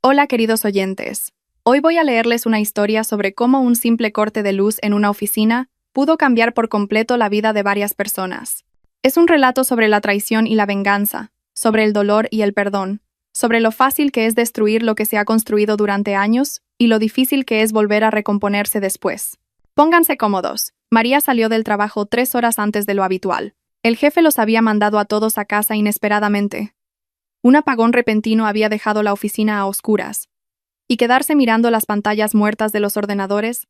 Hola queridos oyentes. Hoy voy a leerles una historia sobre cómo un simple corte de luz en una oficina pudo cambiar por completo la vida de varias personas. Es un relato sobre la traición y la venganza, sobre el dolor y el perdón, sobre lo fácil que es destruir lo que se ha construido durante años y lo difícil que es volver a recomponerse después. Pónganse cómodos. María salió del trabajo 3 horas antes de lo habitual. El jefe los había mandado a todos a casa inesperadamente. Un apagón repentino había dejado la oficina a oscuras, y quedarse mirando las pantallas muertas de los ordenadores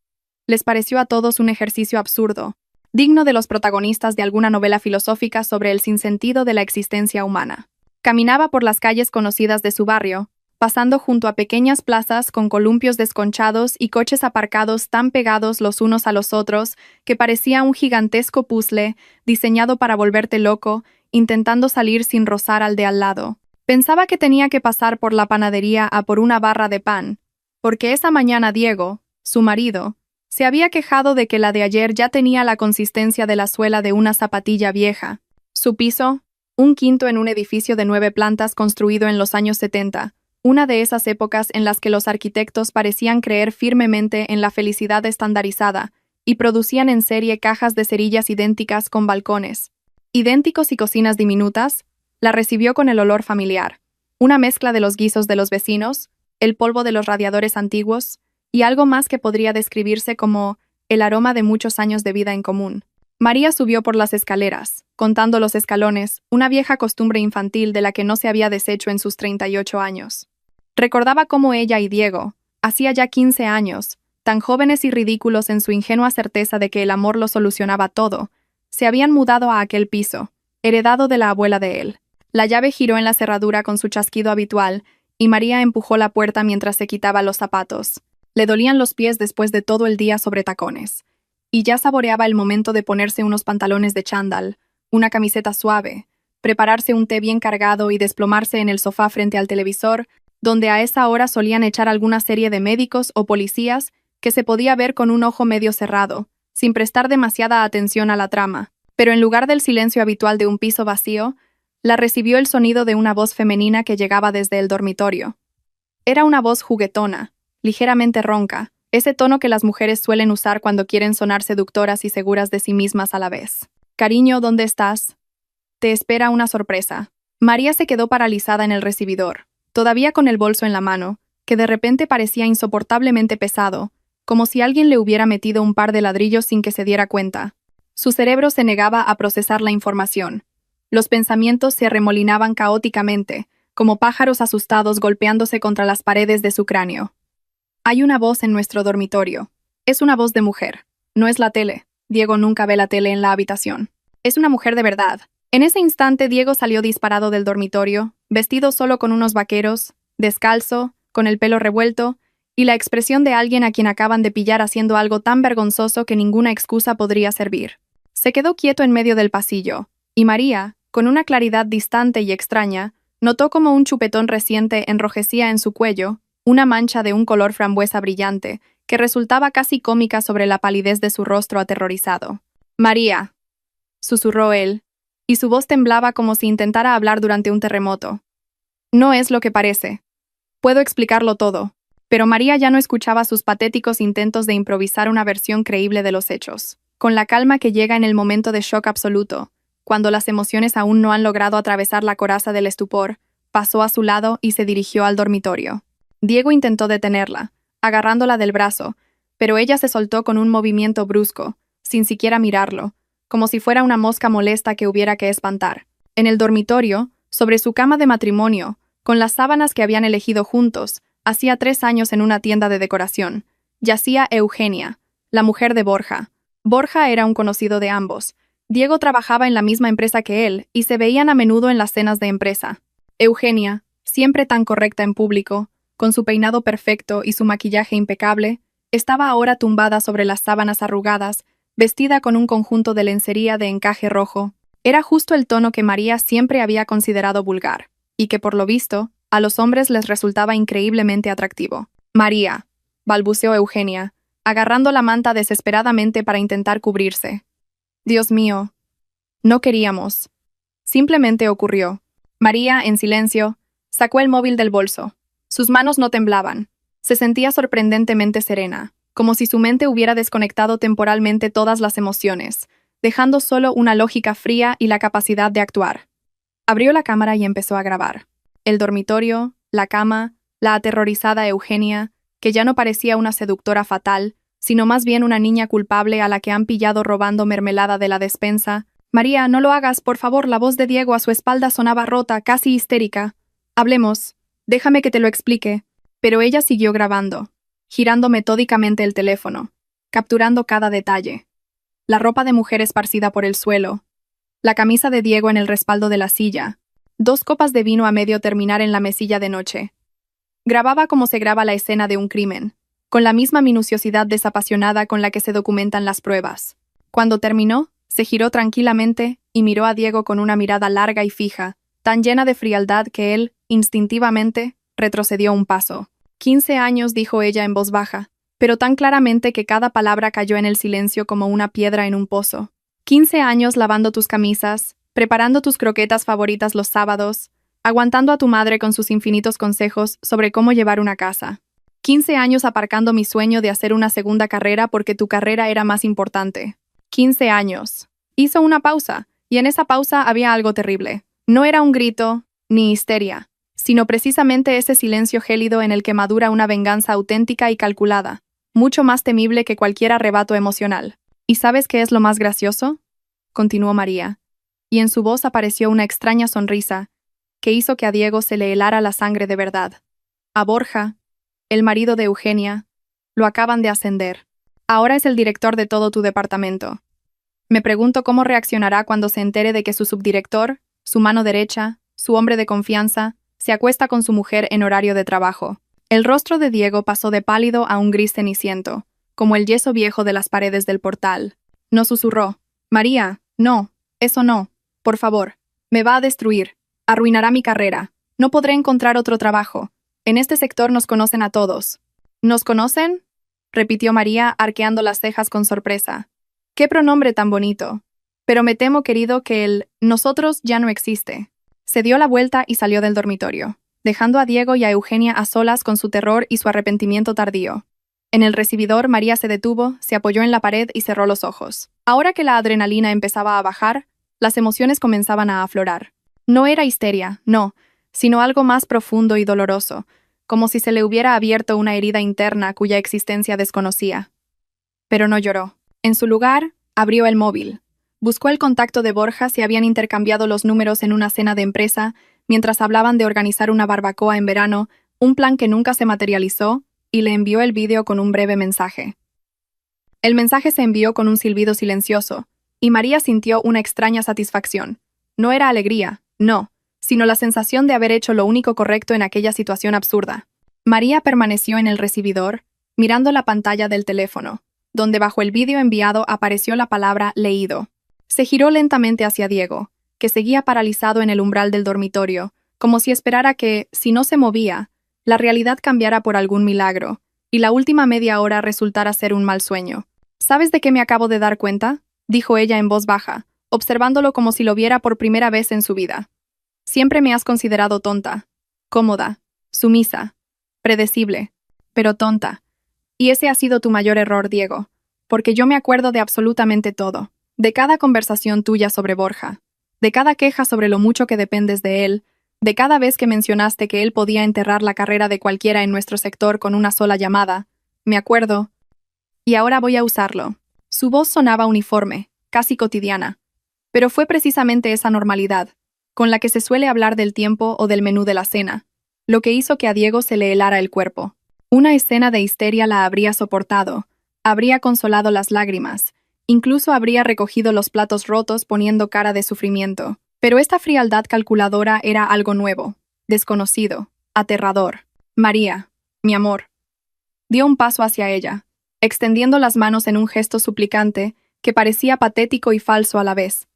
les pareció a todos un ejercicio absurdo, digno de los protagonistas de alguna novela filosófica sobre el sinsentido de la existencia humana. Caminaba por las calles conocidas de su barrio, pasando junto a pequeñas plazas con columpios desconchados y coches aparcados tan pegados los unos a los otros que parecía un gigantesco puzzle diseñado para volverte loco, intentando salir sin rozar al de al lado. Pensaba que tenía que pasar por la panadería a por una barra de pan, porque esa mañana Diego, su marido, se había quejado de que la de ayer ya tenía la consistencia de la suela de una zapatilla vieja. Su piso, un quinto en un edificio de 9 plantas construido en los años 70, una de esas épocas en las que los arquitectos parecían creer firmemente en la felicidad estandarizada y producían en serie cajas de cerillas idénticas con balcones, idénticos y cocinas diminutas, la recibió con el olor familiar, una mezcla de los guisos de los vecinos, el polvo de los radiadores antiguos y algo más que podría describirse como el aroma de muchos años de vida en común. María subió por las escaleras, contando los escalones, una vieja costumbre infantil de la que no se había deshecho en sus 38 años. Recordaba cómo ella y Diego, hacía ya 15 años, tan jóvenes y ridículos en su ingenua certeza de que el amor lo solucionaba todo, se habían mudado a aquel piso, heredado de la abuela de él. La llave giró en la cerradura con su chasquido habitual, y María empujó la puerta mientras se quitaba los zapatos. Le dolían los pies después de todo el día sobre tacones, y ya saboreaba el momento de ponerse unos pantalones de chándal, una camiseta suave, prepararse un té bien cargado y desplomarse en el sofá frente al televisor, donde a esa hora solían echar alguna serie de médicos o policías que se podía ver con un ojo medio cerrado, sin prestar demasiada atención a la trama. Pero en lugar del silencio habitual de un piso vacío, la recibió el sonido de una voz femenina que llegaba desde el dormitorio. Era una voz juguetona, ligeramente ronca, ese tono que las mujeres suelen usar cuando quieren sonar seductoras y seguras de sí mismas a la vez. «Cariño, ¿dónde estás? Te espera una sorpresa». María se quedó paralizada en el recibidor, todavía con el bolso en la mano, que de repente parecía insoportablemente pesado, como si alguien le hubiera metido un par de ladrillos sin que se diera cuenta. Su cerebro se negaba a procesar la información. Los pensamientos se arremolinaban caóticamente, como pájaros asustados golpeándose contra las paredes de su cráneo. Hay una voz en nuestro dormitorio. Es una voz de mujer. No es la tele. Diego nunca ve la tele en la habitación. Es una mujer de verdad. En ese instante Diego salió disparado del dormitorio, vestido solo con unos vaqueros, descalzo, con el pelo revuelto, y la expresión de alguien a quien acaban de pillar haciendo algo tan vergonzoso que ninguna excusa podría servir. Se quedó quieto en medio del pasillo, y María, con una claridad distante y extraña, notó como un chupetón reciente enrojecía en su cuello una mancha de un color frambuesa brillante, que resultaba casi cómica sobre la palidez de su rostro aterrorizado. «María», susurró él, y su voz temblaba como si intentara hablar durante un terremoto. «No es lo que parece. Puedo explicarlo todo». Pero María ya no escuchaba sus patéticos intentos de improvisar una versión creíble de los hechos. Con la calma que llega en el momento de shock absoluto, cuando las emociones aún no han logrado atravesar la coraza del estupor, pasó a su lado y se dirigió al dormitorio. Diego intentó detenerla, agarrándola del brazo, pero ella se soltó con un movimiento brusco, sin siquiera mirarlo, como si fuera una mosca molesta que hubiera que espantar. En el dormitorio, sobre su cama de matrimonio, con las sábanas que habían elegido juntos, hacía 3 años en una tienda de decoración, yacía Eugenia, la mujer de Borja. Borja era un conocido de ambos. Diego trabajaba en la misma empresa que él y se veían a menudo en las cenas de empresa. Eugenia, siempre tan correcta en público, con su peinado perfecto y su maquillaje impecable, estaba ahora tumbada sobre las sábanas arrugadas, vestida con un conjunto de lencería de encaje rojo. Era justo el tono que María siempre había considerado vulgar, y que por lo visto, a los hombres les resultaba increíblemente atractivo. «María», balbuceó Eugenia, agarrando la manta desesperadamente para intentar cubrirse. «Dios mío. No queríamos. Simplemente ocurrió». María, en silencio, sacó el móvil del bolso. Sus manos no temblaban. Se sentía sorprendentemente serena, como si su mente hubiera desconectado temporalmente todas las emociones, dejando solo una lógica fría y la capacidad de actuar. Abrió la cámara y empezó a grabar. El dormitorio, la cama, la aterrorizada Eugenia, que ya no parecía una seductora fatal, sino más bien una niña culpable a la que han pillado robando mermelada de la despensa. María, no lo hagas, por favor. La voz de Diego a su espalda sonaba rota, casi histérica. Hablemos. Déjame que te lo explique. Pero ella siguió grabando, girando metódicamente el teléfono, capturando cada detalle. La ropa de mujer esparcida por el suelo, la camisa de Diego en el respaldo de la silla, 2 copas de vino a medio terminar en la mesilla de noche. Grababa como se graba la escena de un crimen, con la misma minuciosidad desapasionada con la que se documentan las pruebas. Cuando terminó, se giró tranquilamente y miró a Diego con una mirada larga y fija, tan llena de frialdad que él, instintivamente, retrocedió un paso. 15 años, dijo ella en voz baja, pero tan claramente que cada palabra cayó en el silencio como una piedra en un pozo. 15 años lavando tus camisas, preparando tus croquetas favoritas los sábados, aguantando a tu madre con sus infinitos consejos sobre cómo llevar una casa. 15 años aparcando mi sueño de hacer una segunda carrera porque tu carrera era más importante. 15 años. Hizo una pausa, y en esa pausa había algo terrible. No era un grito, ni histeria, sino precisamente ese silencio gélido en el que madura una venganza auténtica y calculada, mucho más temible que cualquier arrebato emocional. ¿Y sabes qué es lo más gracioso?, continuó María, y en su voz apareció una extraña sonrisa que hizo que a Diego se le helara la sangre de verdad. A Borja, el marido de Eugenia, lo acaban de ascender. Ahora es el director de todo tu departamento. Me pregunto cómo reaccionará cuando se entere de que su subdirector, su mano derecha, su hombre de confianza, se acuesta con su mujer en horario de trabajo. El rostro de Diego pasó de pálido a un gris ceniciento, como el yeso viejo de las paredes del portal. No susurró. María, no, eso no. Por favor, me va a destruir. Arruinará mi carrera. No podré encontrar otro trabajo. En este sector nos conocen a todos. ¿Nos conocen?, repitió María, arqueando las cejas con sorpresa. ¡Qué pronombre tan bonito! Pero me temo, querido, que el nosotros ya no existe. Se dio la vuelta y salió del dormitorio, dejando a Diego y a Eugenia a solas con su terror y su arrepentimiento tardío. En el recibidor, María se detuvo, se apoyó en la pared y cerró los ojos. Ahora que la adrenalina empezaba a bajar, las emociones comenzaban a aflorar. No era histeria, no, sino algo más profundo y doloroso, como si se le hubiera abierto una herida interna cuya existencia desconocía. Pero no lloró. En su lugar, abrió el móvil. Buscó el contacto de Borja si habían intercambiado los números en una cena de empresa, mientras hablaban de organizar una barbacoa en verano, un plan que nunca se materializó, y le envió el vídeo con un breve mensaje. El mensaje se envió con un silbido silencioso, y María sintió una extraña satisfacción. No era alegría, no, sino la sensación de haber hecho lo único correcto en aquella situación absurda. María permaneció en el recibidor, mirando la pantalla del teléfono, donde bajo el vídeo enviado apareció la palabra leído. Se giró lentamente hacia Diego, que seguía paralizado en el umbral del dormitorio, como si esperara que, si no se movía, la realidad cambiara por algún milagro, y la última media hora resultara ser un mal sueño. ¿Sabes de qué me acabo de dar cuenta?, dijo ella en voz baja, observándolo como si lo viera por primera vez en su vida. Siempre me has considerado tonta, cómoda, sumisa, predecible, pero tonta. Y ese ha sido tu mayor error, Diego, porque yo me acuerdo de absolutamente todo, de cada conversación tuya sobre Borja, de cada queja sobre lo mucho que dependes de él, de cada vez que mencionaste que él podía enterrar la carrera de cualquiera en nuestro sector con una sola llamada. Me acuerdo. Y ahora voy a usarlo. Su voz sonaba uniforme, casi cotidiana. Pero fue precisamente esa normalidad, con la que se suele hablar del tiempo o del menú de la cena, lo que hizo que a Diego se le helara el cuerpo. Una escena de histeria la habría soportado, habría consolado las lágrimas, incluso habría recogido los platos rotos poniendo cara de sufrimiento. Pero esta frialdad calculadora era algo nuevo, desconocido, aterrador. María, mi amor. Dio un paso hacia ella, extendiendo las manos en un gesto suplicante que parecía patético y falso a la vez.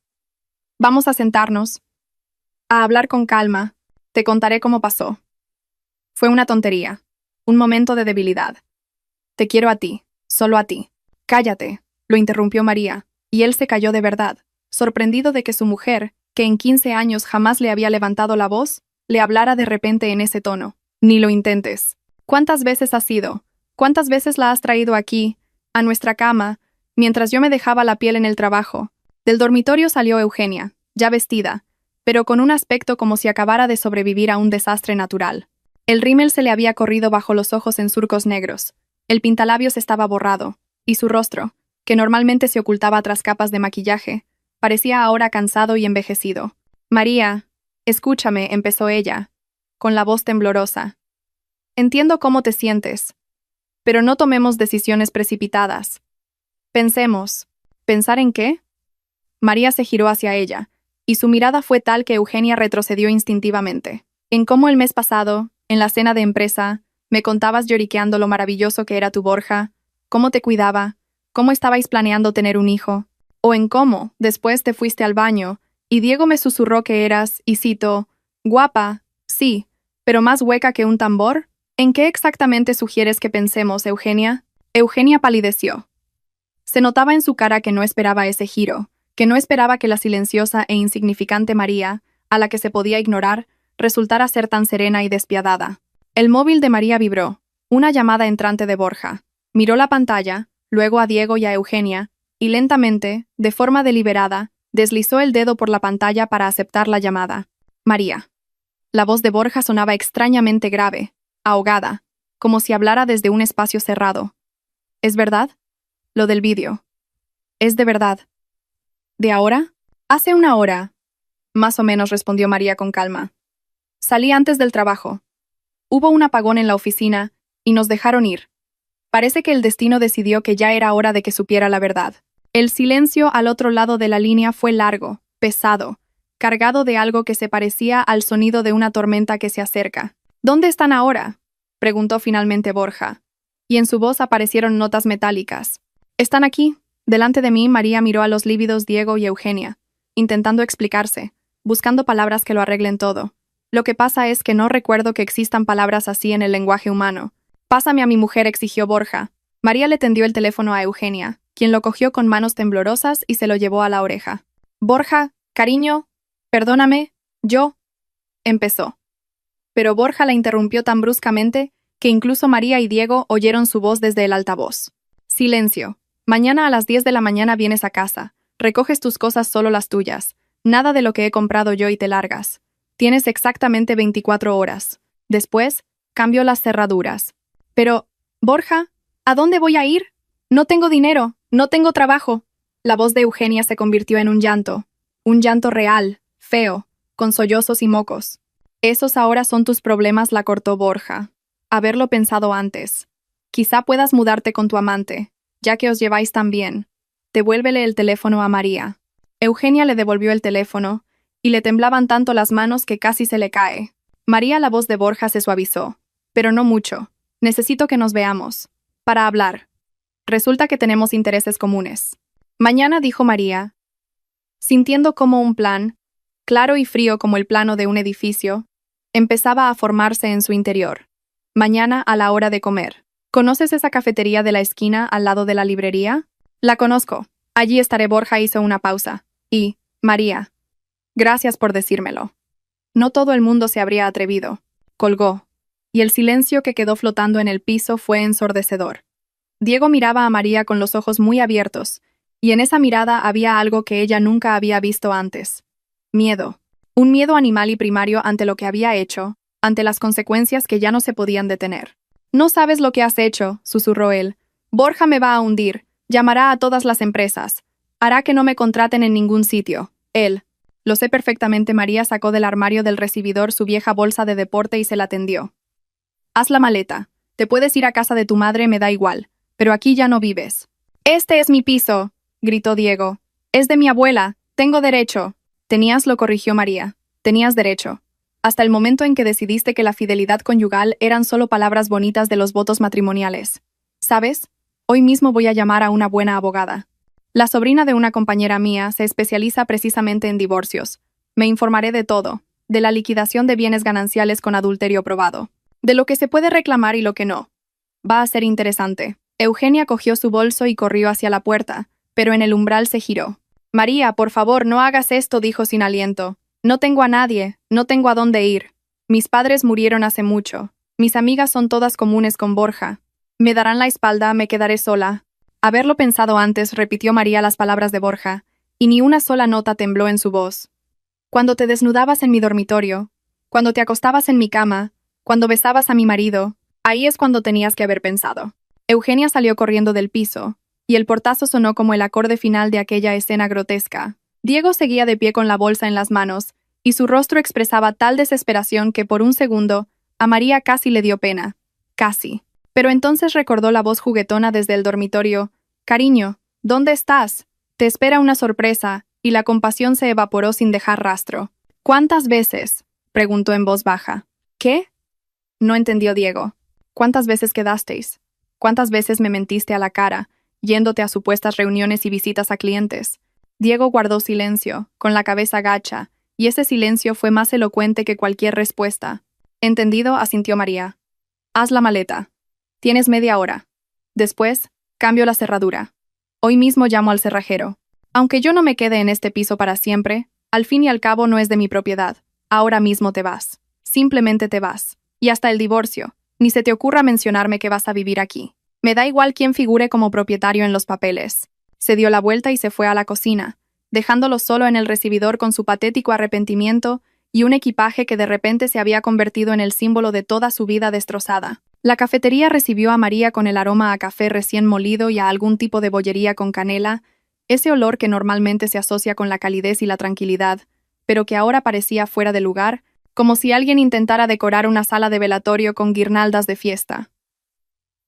Vamos a sentarnos, a hablar con calma, te contaré cómo pasó. Fue una tontería, un momento de debilidad. Te quiero a ti, solo a ti. Cállate, lo interrumpió María, y él se calló de verdad, sorprendido de que su mujer, que en 15 años jamás le había levantado la voz, le hablara de repente en ese tono. Ni lo intentes. ¿Cuántas veces has ido? ¿Cuántas veces la has traído aquí, a nuestra cama, mientras yo me dejaba la piel en el trabajo? Del dormitorio salió Eugenia, ya vestida, pero con un aspecto como si acabara de sobrevivir a un desastre natural. El rímel se le había corrido bajo los ojos en surcos negros, el pintalabios estaba borrado, y su rostro, que normalmente se ocultaba tras capas de maquillaje, parecía ahora cansado y envejecido. María, escúchame, empezó ella, con la voz temblorosa. Entiendo cómo te sientes, pero no tomemos decisiones precipitadas. Pensemos. ¿Pensar en qué? María se giró hacia ella, y su mirada fue tal que Eugenia retrocedió instintivamente. En cómo el mes pasado, en la cena de empresa, me contabas lloriqueando lo maravilloso que era tu Borja, cómo te cuidaba, cómo estabais planeando tener un hijo, o en cómo, después te fuiste al baño, y Diego me susurró que eras, y cito, guapa, sí, pero más hueca que un tambor. ¿En qué exactamente sugieres que pensemos, Eugenia? Eugenia palideció. Se notaba en su cara que no esperaba ese giro, que no esperaba que la silenciosa e insignificante María, a la que se podía ignorar, resultara ser tan serena y despiadada. El móvil de María vibró, una llamada entrante de Borja. Miró la pantalla, luego a Diego y a Eugenia, y lentamente, de forma deliberada, deslizó el dedo por la pantalla para aceptar la llamada. María. La voz de Borja sonaba extrañamente grave, ahogada, como si hablara desde un espacio cerrado. ¿Es verdad? Lo del vídeo. ¿Es de verdad? ¿De ahora? Hace una hora. Más o menos, respondió María con calma. Salí antes del trabajo. Hubo un apagón en la oficina, y nos dejaron ir. Parece que el destino decidió que ya era hora de que supiera la verdad. El silencio al otro lado de la línea fue largo, pesado, cargado de algo que se parecía al sonido de una tormenta que se acerca. ¿Dónde están ahora?, preguntó finalmente Borja, y en su voz aparecieron notas metálicas. Están aquí. Delante de mí, María miró a los lívidos Diego y Eugenia, intentando explicarse, buscando palabras que lo arreglen todo. Lo que pasa es que no recuerdo que existan palabras así en el lenguaje humano. Pásame a mi mujer, exigió Borja. María le tendió el teléfono a Eugenia, quien lo cogió con manos temblorosas y se lo llevó a la oreja. Borja, cariño, perdóname, yo... empezó. Pero Borja la interrumpió tan bruscamente que incluso María y Diego oyeron su voz desde el altavoz. Silencio. Mañana a las 10 de la mañana vienes a casa. Recoges tus cosas, solo las tuyas. Nada de lo que he comprado yo y te largas. Tienes exactamente 24 horas. Después, cambio las cerraduras. Pero, Borja, ¿a dónde voy a ir? No tengo dinero, no tengo trabajo. La voz de Eugenia se convirtió en un llanto real, feo, con sollozos y mocos. Esos ahora son tus problemas, la cortó Borja. Haberlo pensado antes. Quizá puedas mudarte con tu amante, ya que os lleváis tan bien. Devuélvele el teléfono a María. Eugenia le devolvió el teléfono, y le temblaban tanto las manos que casi se le cae. María, la voz de Borja se suavizó. Pero no mucho. Necesito que nos veamos. Para hablar. Resulta que tenemos intereses comunes. Mañana, dijo María, sintiendo como un plan, claro y frío como el plano de un edificio, empezaba a formarse en su interior. Mañana a la hora de comer. ¿Conoces esa cafetería de la esquina al lado de la librería? La conozco. Allí estaré. Borja hizo una pausa. Y, María, gracias por decírmelo. No todo el mundo se habría atrevido. Colgó. Y el silencio que quedó flotando en el piso fue ensordecedor. Diego miraba a María con los ojos muy abiertos, y en esa mirada había algo que ella nunca había visto antes. Miedo. Un miedo animal y primario ante lo que había hecho, ante las consecuencias que ya no se podían detener. No sabes lo que has hecho, susurró él. Borja me va a hundir, llamará a todas las empresas, hará que no me contraten en ningún sitio. Él. Lo sé perfectamente. María sacó del armario del recibidor su vieja bolsa de deporte y se la tendió. Haz la maleta. Te puedes ir a casa de tu madre, me da igual, pero aquí ya no vives. Este es mi piso, gritó Diego. Es de mi abuela, tengo derecho. Tenías, lo corrigió María. Tenías derecho. Hasta el momento en que decidiste que la fidelidad conyugal eran solo palabras bonitas de los votos matrimoniales. ¿Sabes? Hoy mismo voy a llamar a una buena abogada. La sobrina de una compañera mía se especializa precisamente en divorcios. Me informaré de todo, de la liquidación de bienes gananciales con adulterio probado, de lo que se puede reclamar y lo que no. Va a ser interesante. Eugenia cogió su bolso y corrió hacia la puerta, pero en el umbral se giró. María, por favor, no hagas esto, dijo sin aliento. No tengo a nadie, no tengo a dónde ir. Mis padres murieron hace mucho. Mis amigas son todas comunes con Borja. Me darán la espalda, me quedaré sola. Haberlo pensado antes, repitió María las palabras de Borja, y ni una sola nota tembló en su voz. Cuando te desnudabas en mi dormitorio, cuando te acostabas en mi cama, cuando besabas a mi marido, ahí es cuando tenías que haber pensado. Eugenia salió corriendo del piso, y el portazo sonó como el acorde final de aquella escena grotesca. Diego seguía de pie con la bolsa en las manos, y su rostro expresaba tal desesperación que por un segundo, a María casi le dio pena. Casi. Pero entonces recordó la voz juguetona desde el dormitorio. «Cariño, ¿dónde estás? Te espera una sorpresa», y la compasión se evaporó sin dejar rastro. «¿Cuántas veces?», preguntó en voz baja. «¿Qué?», no entendió Diego. «¿Cuántas veces quedasteis? ¿Cuántas veces me mentiste a la cara, yéndote a supuestas reuniones y visitas a clientes?» Diego guardó silencio, con la cabeza gacha, y ese silencio fue más elocuente que cualquier respuesta. «Entendido», asintió María. «Haz la maleta. Tienes media hora. Después, cambio la cerradura. Hoy mismo llamo al cerrajero. Aunque yo no me quede en este piso para siempre, al fin y al cabo no es de mi propiedad. Ahora mismo te vas. Simplemente te vas. Y hasta el divorcio. Ni se te ocurra mencionarme que vas a vivir aquí. Me da igual quién figure como propietario en los papeles». Se dio la vuelta y se fue a la cocina, dejándolo solo en el recibidor con su patético arrepentimiento y un equipaje que de repente se había convertido en el símbolo de toda su vida destrozada. La cafetería recibió a María con el aroma a café recién molido y a algún tipo de bollería con canela, ese olor que normalmente se asocia con la calidez y la tranquilidad, pero que ahora parecía fuera de lugar, como si alguien intentara decorar una sala de velatorio con guirnaldas de fiesta.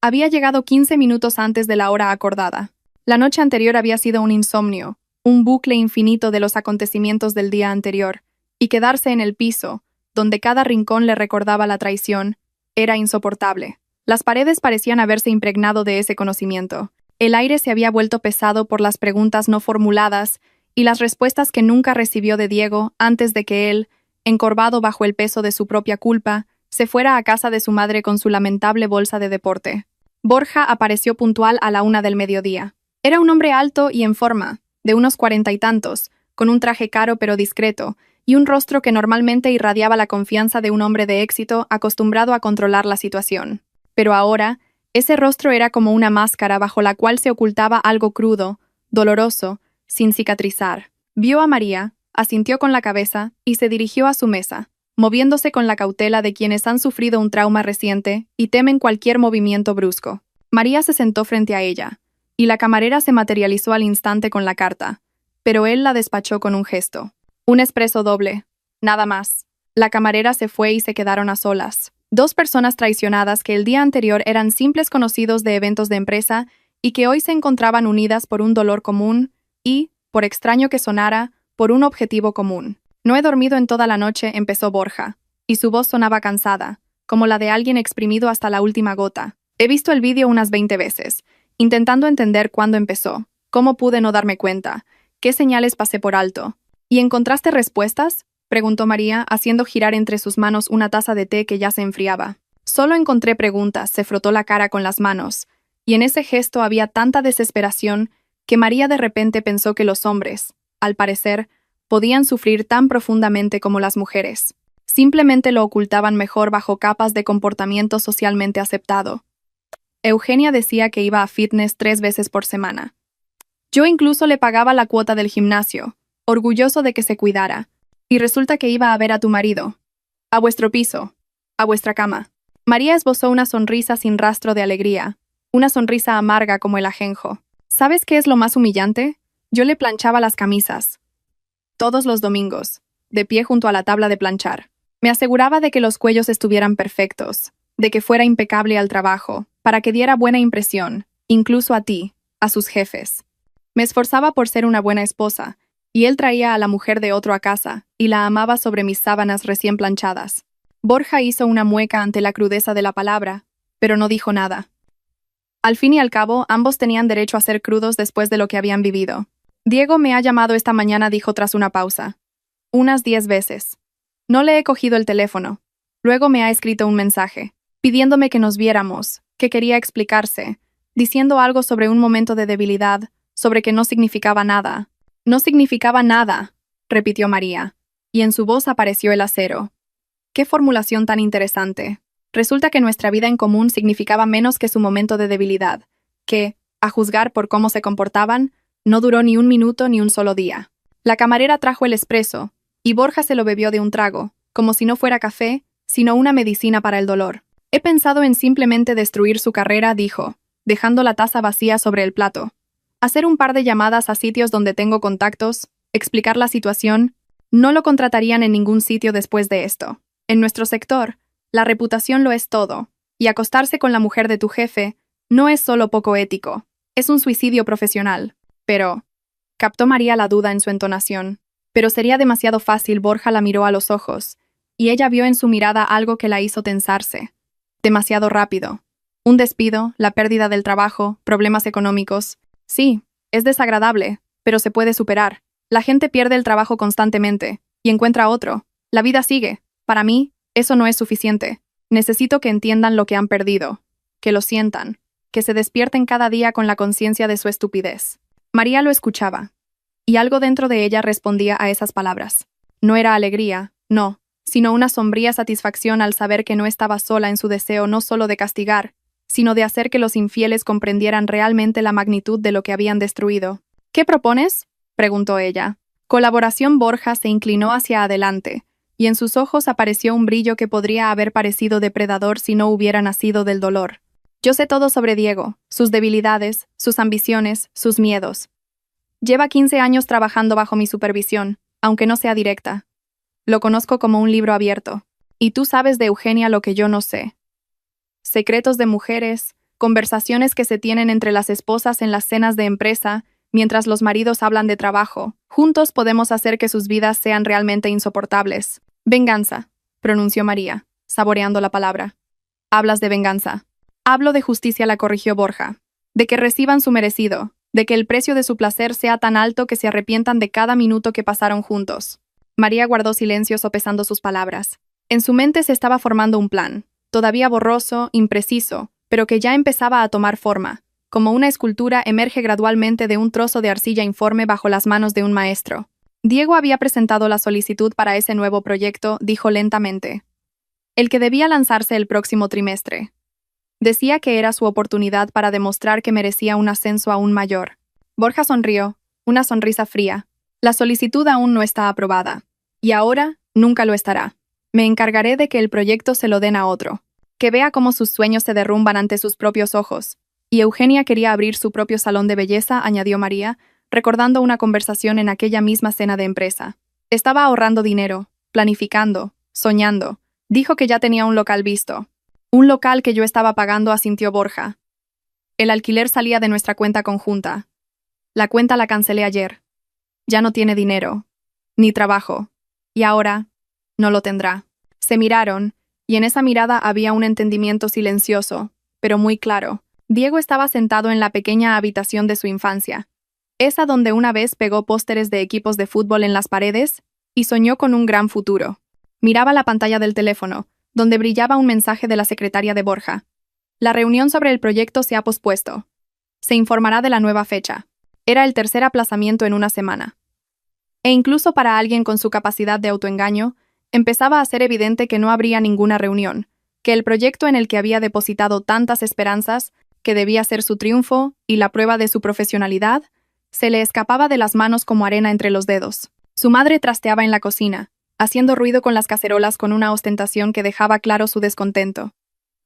Había llegado 15 minutos antes de la hora acordada. La noche anterior había sido un insomnio, un bucle infinito de los acontecimientos del día anterior, y quedarse en el piso, donde cada rincón le recordaba la traición, era insoportable. Las paredes parecían haberse impregnado de ese conocimiento. El aire se había vuelto pesado por las preguntas no formuladas y las respuestas que nunca recibió de Diego antes de que él, encorvado bajo el peso de su propia culpa, se fuera a casa de su madre con su lamentable bolsa de deporte. Borja apareció puntual a la 1 del mediodía. Era un hombre alto y en forma, de unos 40 y tantos, con un traje caro pero discreto, y un rostro que normalmente irradiaba la confianza de un hombre de éxito acostumbrado a controlar la situación. Pero ahora, ese rostro era como una máscara bajo la cual se ocultaba algo crudo, doloroso, sin cicatrizar. Vio a María, asintió con la cabeza y se dirigió a su mesa, moviéndose con la cautela de quienes han sufrido un trauma reciente y temen cualquier movimiento brusco. María se sentó frente a ella, y la camarera se materializó al instante con la carta, pero él la despachó con un gesto. Un expreso doble. Nada más. La camarera se fue y se quedaron a solas. Dos personas traicionadas que el día anterior eran simples conocidos de eventos de empresa y que hoy se encontraban unidas por un dolor común y, por extraño que sonara, por un objetivo común. «No he dormido en toda la noche», empezó Borja, y su voz sonaba cansada, como la de alguien exprimido hasta la última gota. «He visto el vídeo unas 20 veces, intentando entender cuándo empezó, cómo pude no darme cuenta, qué señales pasé por alto». «¿Y encontraste respuestas?», preguntó María, haciendo girar entre sus manos una taza de té que ya se enfriaba. «Solo encontré preguntas», se frotó la cara con las manos, y en ese gesto había tanta desesperación que María de repente pensó que los hombres, al parecer, podían sufrir tan profundamente como las mujeres. Simplemente lo ocultaban mejor bajo capas de comportamiento socialmente aceptado. Eugenia decía que iba a fitness 3 veces por semana. Yo incluso le pagaba la cuota del gimnasio, orgulloso de que se cuidara, y resulta que iba a ver a tu marido. A vuestro piso, a vuestra cama. María esbozó una sonrisa sin rastro de alegría, una sonrisa amarga como el ajenjo. ¿Sabes qué es lo más humillante? Yo le planchaba las camisas. Todos los domingos, de pie junto a la tabla de planchar. Me aseguraba de que los cuellos estuvieran perfectos, de que fuera impecable al trabajo, para que diera buena impresión, incluso a ti, a sus jefes. Me esforzaba por ser una buena esposa, y él traía a la mujer de otro a casa, y la amaba sobre mis sábanas recién planchadas. Borja hizo una mueca ante la crudeza de la palabra, pero no dijo nada. Al fin y al cabo, ambos tenían derecho a ser crudos después de lo que habían vivido. Diego me ha llamado esta mañana, dijo tras una pausa. Unas 10 veces. No le he cogido el teléfono. Luego me ha escrito un mensaje, pidiéndome que nos viéramos, que quería explicarse, diciendo algo sobre un momento de debilidad, sobre que no significaba nada. No significaba nada, repitió María, y en su voz apareció el acero. Qué formulación tan interesante. Resulta que nuestra vida en común significaba menos que su momento de debilidad, que, a juzgar por cómo se comportaban, no duró ni un minuto ni un solo día. La camarera trajo el espresso, y Borja se lo bebió de un trago, como si no fuera café, sino una medicina para el dolor. He pensado en simplemente destruir su carrera, dijo, dejando la taza vacía sobre el plato. Hacer un par de llamadas a sitios donde tengo contactos, explicar la situación. No lo contratarían en ningún sitio después de esto. En nuestro sector, la reputación lo es todo, y acostarse con la mujer de tu jefe no es solo poco ético, es un suicidio profesional. Pero, captó María la duda en su entonación. Pero sería demasiado fácil. Borja la miró a los ojos, y ella vio en su mirada algo que la hizo tensarse. Demasiado rápido. Un despido, la pérdida del trabajo, problemas económicos. Sí, es desagradable, pero se puede superar. La gente pierde el trabajo constantemente, y encuentra otro. La vida sigue. Para mí, eso no es suficiente. Necesito que entiendan lo que han perdido, que lo sientan, que se despierten cada día con la conciencia de su estupidez. María lo escuchaba, y algo dentro de ella respondía a esas palabras. No era alegría, no, sino una sombría satisfacción al saber que no estaba sola en su deseo no solo de castigar, sino de hacer que los infieles comprendieran realmente la magnitud de lo que habían destruido. ¿Qué propones?, preguntó ella. Colaboración. Borja se inclinó hacia adelante, y en sus ojos apareció un brillo que podría haber parecido depredador si no hubiera nacido del dolor. Yo sé todo sobre Diego, sus debilidades, sus ambiciones, sus miedos. Lleva 15 años trabajando bajo mi supervisión, aunque no sea directa. Lo conozco como un libro abierto. Y tú sabes de Eugenia lo que yo no sé. Secretos de mujeres, conversaciones que se tienen entre las esposas en las cenas de empresa, mientras los maridos hablan de trabajo. Juntos podemos hacer que sus vidas sean realmente insoportables. Venganza, pronunció María, saboreando la palabra. Hablas de venganza. Hablo de justicia, la corrigió Borja. De que reciban su merecido, de que el precio de su placer sea tan alto que se arrepientan de cada minuto que pasaron juntos. María guardó silencio sopesando sus palabras. En su mente se estaba formando un plan, todavía borroso, impreciso, pero que ya empezaba a tomar forma. Como una escultura emerge gradualmente de un trozo de arcilla informe bajo las manos de un maestro. Diego había presentado la solicitud para ese nuevo proyecto, dijo lentamente. El que debía lanzarse el próximo trimestre. Decía que era su oportunidad para demostrar que merecía un ascenso aún mayor. Borja sonrió, una sonrisa fría. La solicitud aún no está aprobada. Y ahora, nunca lo estará. Me encargaré de que el proyecto se lo den a otro. Que vea cómo sus sueños se derrumban ante sus propios ojos. Y Eugenia quería abrir su propio salón de belleza, añadió María, recordando una conversación en aquella misma cena de empresa. Estaba ahorrando dinero, planificando, soñando. Dijo que ya tenía un local visto. Un local que yo estaba pagando, asintió Borja. El alquiler salía de nuestra cuenta conjunta. La cuenta la cancelé ayer. Ya no tiene dinero, ni trabajo. Y ahora, no lo tendrá. Se miraron, y en esa mirada había un entendimiento silencioso, pero muy claro. Diego estaba sentado en la pequeña habitación de su infancia, esa donde una vez pegó pósteres de equipos de fútbol en las paredes, y soñó con un gran futuro. Miraba la pantalla del teléfono, donde brillaba un mensaje de la secretaria de Borja. La reunión sobre el proyecto se ha pospuesto. Se informará de la nueva fecha. Era el tercer aplazamiento en una semana. E incluso para alguien con su capacidad de autoengaño, empezaba a ser evidente que no habría ninguna reunión, que el proyecto en el que había depositado tantas esperanzas, que debía ser su triunfo y la prueba de su profesionalidad, se le escapaba de las manos como arena entre los dedos. Su madre trasteaba en la cocina, haciendo ruido con las cacerolas con una ostentación que dejaba claro su descontento.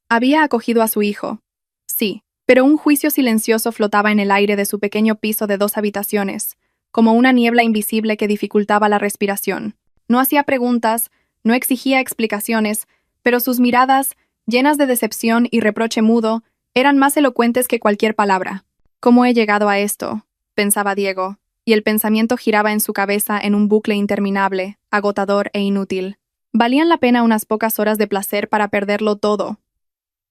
Había acogido a su hijo. Sí, pero un juicio silencioso flotaba en el aire de su pequeño piso de 2 habitaciones, como una niebla invisible que dificultaba la respiración. No hacía preguntas, no exigía explicaciones, pero sus miradas, llenas de decepción y reproche mudo, eran más elocuentes que cualquier palabra. ¿Cómo he llegado a esto?, pensaba Diego, y el pensamiento giraba en su cabeza en un bucle interminable, agotador e inútil. Valían la pena unas pocas horas de placer para perderlo todo.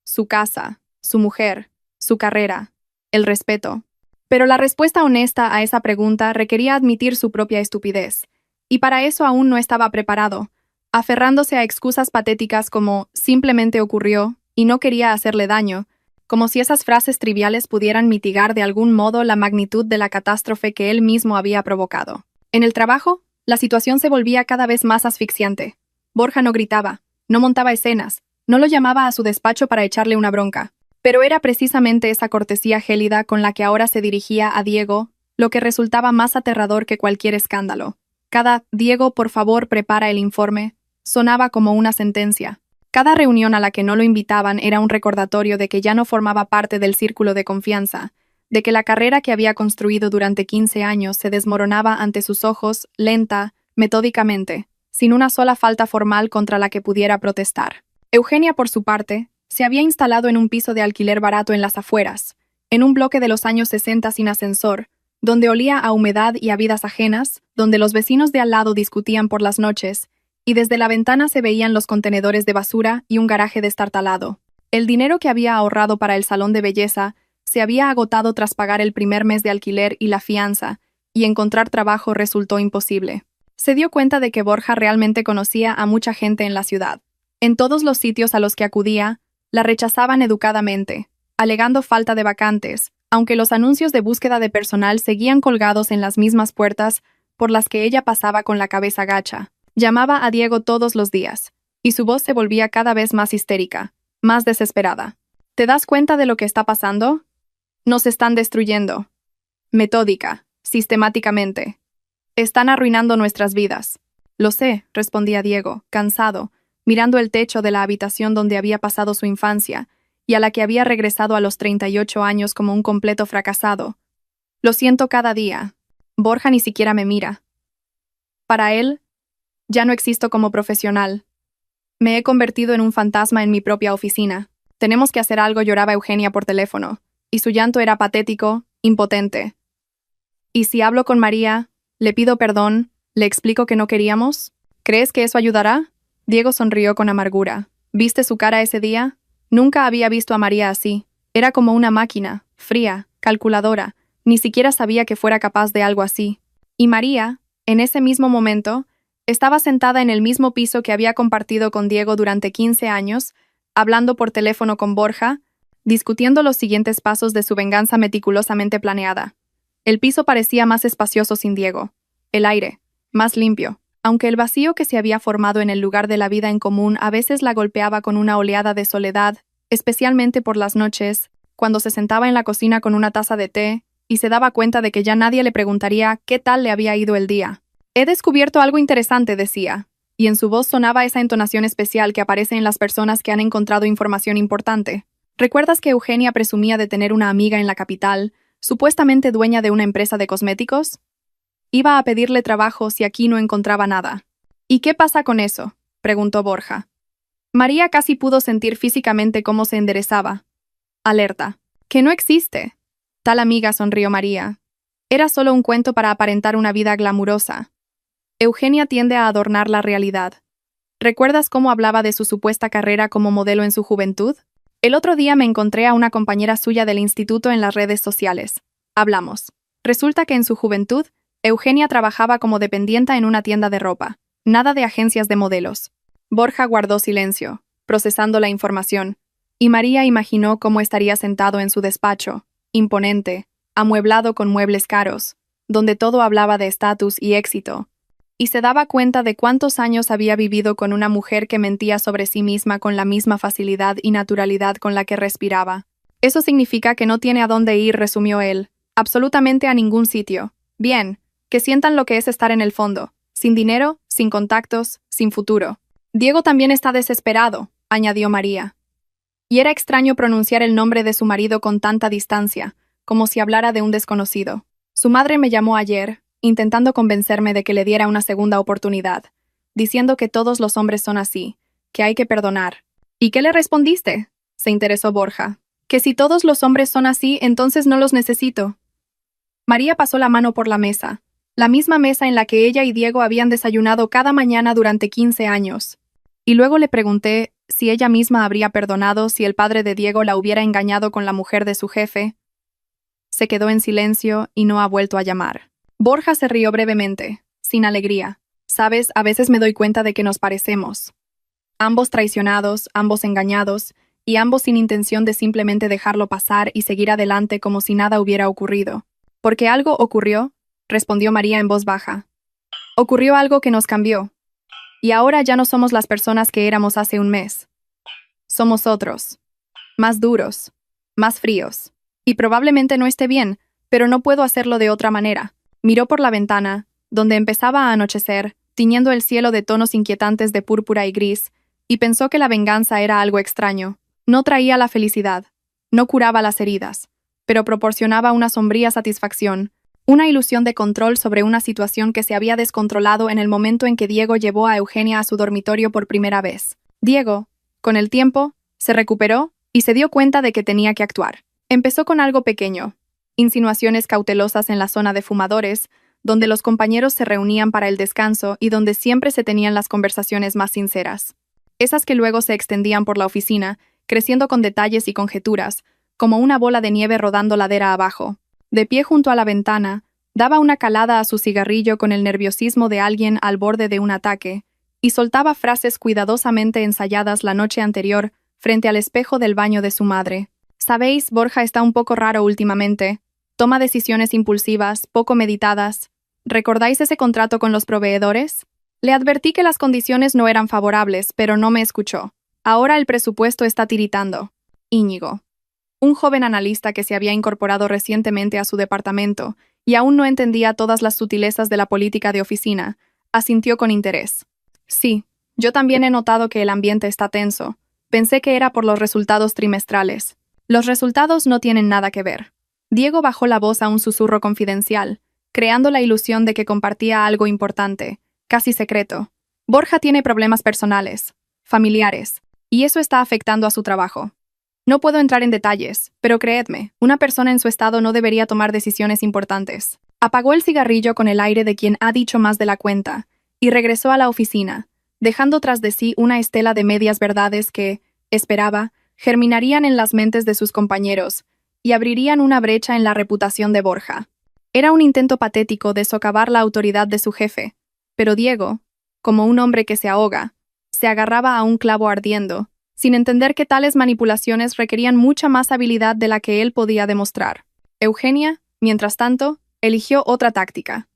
Su casa, su mujer, su carrera, el respeto. Pero la respuesta honesta a esa pregunta requería admitir su propia estupidez, y para eso aún no estaba preparado, aferrándose a excusas patéticas como «simplemente ocurrió» y «no quería hacerle daño», como si esas frases triviales pudieran mitigar de algún modo la magnitud de la catástrofe que él mismo había provocado. En el trabajo, la situación se volvía cada vez más asfixiante. Borja no gritaba, no montaba escenas, No lo llamaba a su despacho para echarle una bronca. Pero era precisamente esa cortesía gélida con la que ahora se dirigía a Diego, lo que resultaba más aterrador que cualquier escándalo. Cada «Diego, por favor, prepara el informe» sonaba como una sentencia. Cada reunión a la que no lo invitaban era un recordatorio de que ya no formaba parte del círculo de confianza, de que la carrera que había construido durante 15 años se desmoronaba ante sus ojos, lenta, metódicamente, sin una sola falta formal contra la que pudiera protestar. Eugenia, por su parte, se había instalado en un piso de alquiler barato en las afueras, en un bloque de los años 60 sin ascensor, donde olía a humedad y a vidas ajenas, donde los vecinos de al lado discutían por las noches, y desde la ventana se veían los contenedores de basura y un garaje destartalado. El dinero que había ahorrado para el salón de belleza se había agotado tras pagar el primer mes de alquiler y la fianza, y encontrar trabajo resultó imposible. Se dio cuenta de que Borja realmente conocía a mucha gente en la ciudad. En todos los sitios a los que acudía, la rechazaban educadamente, alegando falta de vacantes, aunque los anuncios de búsqueda de personal seguían colgados en las mismas puertas por las que ella pasaba con la cabeza gacha. Llamaba a Diego todos los días, y su voz se volvía cada vez más histérica, más desesperada. ¿Te das cuenta de lo que está pasando? Nos están destruyendo. Metódica, sistemáticamente. Están arruinando nuestras vidas. Lo sé, respondía Diego, cansado, mirando el techo de la habitación donde había pasado su infancia, y a la que había regresado a los 38 años como un completo fracasado. Lo siento cada día. Borja ni siquiera me mira. Para él, ya no existo como profesional. Me he convertido en un fantasma en mi propia oficina. Tenemos que hacer algo, lloraba Eugenia por teléfono, y su llanto era patético, impotente. ¿Y si hablo con María, le pido perdón, le explico que no queríamos? ¿Crees que eso ayudará? Diego sonrió con amargura. ¿Viste su cara ese día? Nunca había visto a María así. Era como una máquina, fría, calculadora. Ni siquiera sabía que fuera capaz de algo así. Y María, en ese mismo momento, estaba sentada en el mismo piso que había compartido con Diego durante 15 años, hablando por teléfono con Borja, discutiendo los siguientes pasos de su venganza meticulosamente planeada. El piso parecía más espacioso sin Diego. El aire, más limpio. Aunque el vacío que se había formado en el lugar de la vida en común a veces la golpeaba con una oleada de soledad, especialmente por las noches, cuando se sentaba en la cocina con una taza de té y se daba cuenta de que ya nadie le preguntaría qué tal le había ido el día. He descubierto algo interesante, decía, y en su voz sonaba esa entonación especial que aparece en las personas que han encontrado información importante. ¿Recuerdas que Eugenia presumía de tener una amiga en la capital, supuestamente dueña de una empresa de cosméticos? Iba a pedirle trabajo si aquí no encontraba nada. ¿Y qué pasa con eso?, preguntó Borja. María casi pudo sentir físicamente cómo se enderezaba. Alerta. Que no existe. Tal amiga, sonrió María. Era solo un cuento para aparentar una vida glamurosa. Eugenia tiende a adornar la realidad. ¿Recuerdas cómo hablaba de su supuesta carrera como modelo en su juventud? El otro día me encontré a una compañera suya del instituto en las redes sociales. Hablamos. Resulta que en su juventud, Eugenia trabajaba como dependienta en una tienda de ropa. Nada de agencias de modelos. Borja guardó silencio, procesando la información, y María imaginó cómo estaría sentado en su despacho, imponente, amueblado con muebles caros, donde todo hablaba de estatus y éxito, y se daba cuenta de cuántos años había vivido con una mujer que mentía sobre sí misma con la misma facilidad y naturalidad con la que respiraba. Eso significa que no tiene a dónde ir, resumió él. Absolutamente a ningún sitio. Bien, que sientan lo que es estar en el fondo, sin dinero, sin contactos, sin futuro. Diego también está desesperado, añadió María. Y era extraño pronunciar el nombre de su marido con tanta distancia, como si hablara de un desconocido. Su madre me llamó ayer, intentando convencerme de que le diera una segunda oportunidad, diciendo que todos los hombres son así, que hay que perdonar. ¿Y qué le respondiste?, se interesó Borja. Que si todos los hombres son así, entonces no los necesito. María pasó la mano por la mesa, la misma mesa en la que ella y Diego habían desayunado cada mañana durante 15 años. Y luego le pregunté si ella misma habría perdonado si el padre de Diego la hubiera engañado con la mujer de su jefe. Se quedó en silencio y no ha vuelto a llamar. Borja se rió brevemente, sin alegría. Sabes, a veces me doy cuenta de que nos parecemos. Ambos traicionados, ambos engañados, y ambos sin intención de simplemente dejarlo pasar y seguir adelante como si nada hubiera ocurrido. Porque algo ocurrió, respondió María en voz baja. Ocurrió algo que nos cambió. Y ahora ya no somos las personas que éramos hace un mes. Somos otros. Más duros. Más fríos. Y probablemente no esté bien, pero no puedo hacerlo de otra manera. Miró por la ventana, donde empezaba a anochecer, tiñendo el cielo de tonos inquietantes de púrpura y gris, y pensó que la venganza era algo extraño. No traía la felicidad, no curaba las heridas, pero proporcionaba una sombría satisfacción, una ilusión de control sobre una situación que se había descontrolado en el momento en que Diego llevó a Eugenia a su dormitorio por primera vez. Diego, con el tiempo, se recuperó y se dio cuenta de que tenía que actuar. Empezó con algo pequeño, insinuaciones cautelosas en la zona de fumadores, donde los compañeros se reunían para el descanso y donde siempre se tenían las conversaciones más sinceras. Esas que luego se extendían por la oficina, creciendo con detalles y conjeturas, como una bola de nieve rodando ladera abajo. De pie junto a la ventana, daba una calada a su cigarrillo con el nerviosismo de alguien al borde de un ataque, y soltaba frases cuidadosamente ensayadas la noche anterior frente al espejo del baño de su madre. Sabéis, Borja está un poco raro últimamente. Toma decisiones impulsivas, poco meditadas. ¿Recordáis ese contrato con los proveedores? Le advertí que las condiciones no eran favorables, pero no me escuchó. Ahora el presupuesto está tiritando. Íñigo, un joven analista que se había incorporado recientemente a su departamento y aún no entendía todas las sutilezas de la política de oficina, asintió con interés. Sí, yo también he notado que el ambiente está tenso. Pensé que era por los resultados trimestrales. Los resultados no tienen nada que ver. Diego bajó la voz a un susurro confidencial, creando la ilusión de que compartía algo importante, casi secreto. Borja tiene problemas personales, familiares, y eso está afectando a su trabajo. No puedo entrar en detalles, pero creedme, una persona en su estado no debería tomar decisiones importantes. Apagó el cigarrillo con el aire de quien ha dicho más de la cuenta, y regresó a la oficina, dejando tras de sí una estela de medias verdades que, esperaba, germinarían en las mentes de sus compañeros y abrirían una brecha en la reputación de Borja. Era un intento patético de socavar la autoridad de su jefe, pero Diego, como un hombre que se ahoga, se agarraba a un clavo ardiendo, sin entender que tales manipulaciones requerían mucha más habilidad de la que él podía demostrar. Eugenia, mientras tanto, eligió otra táctica.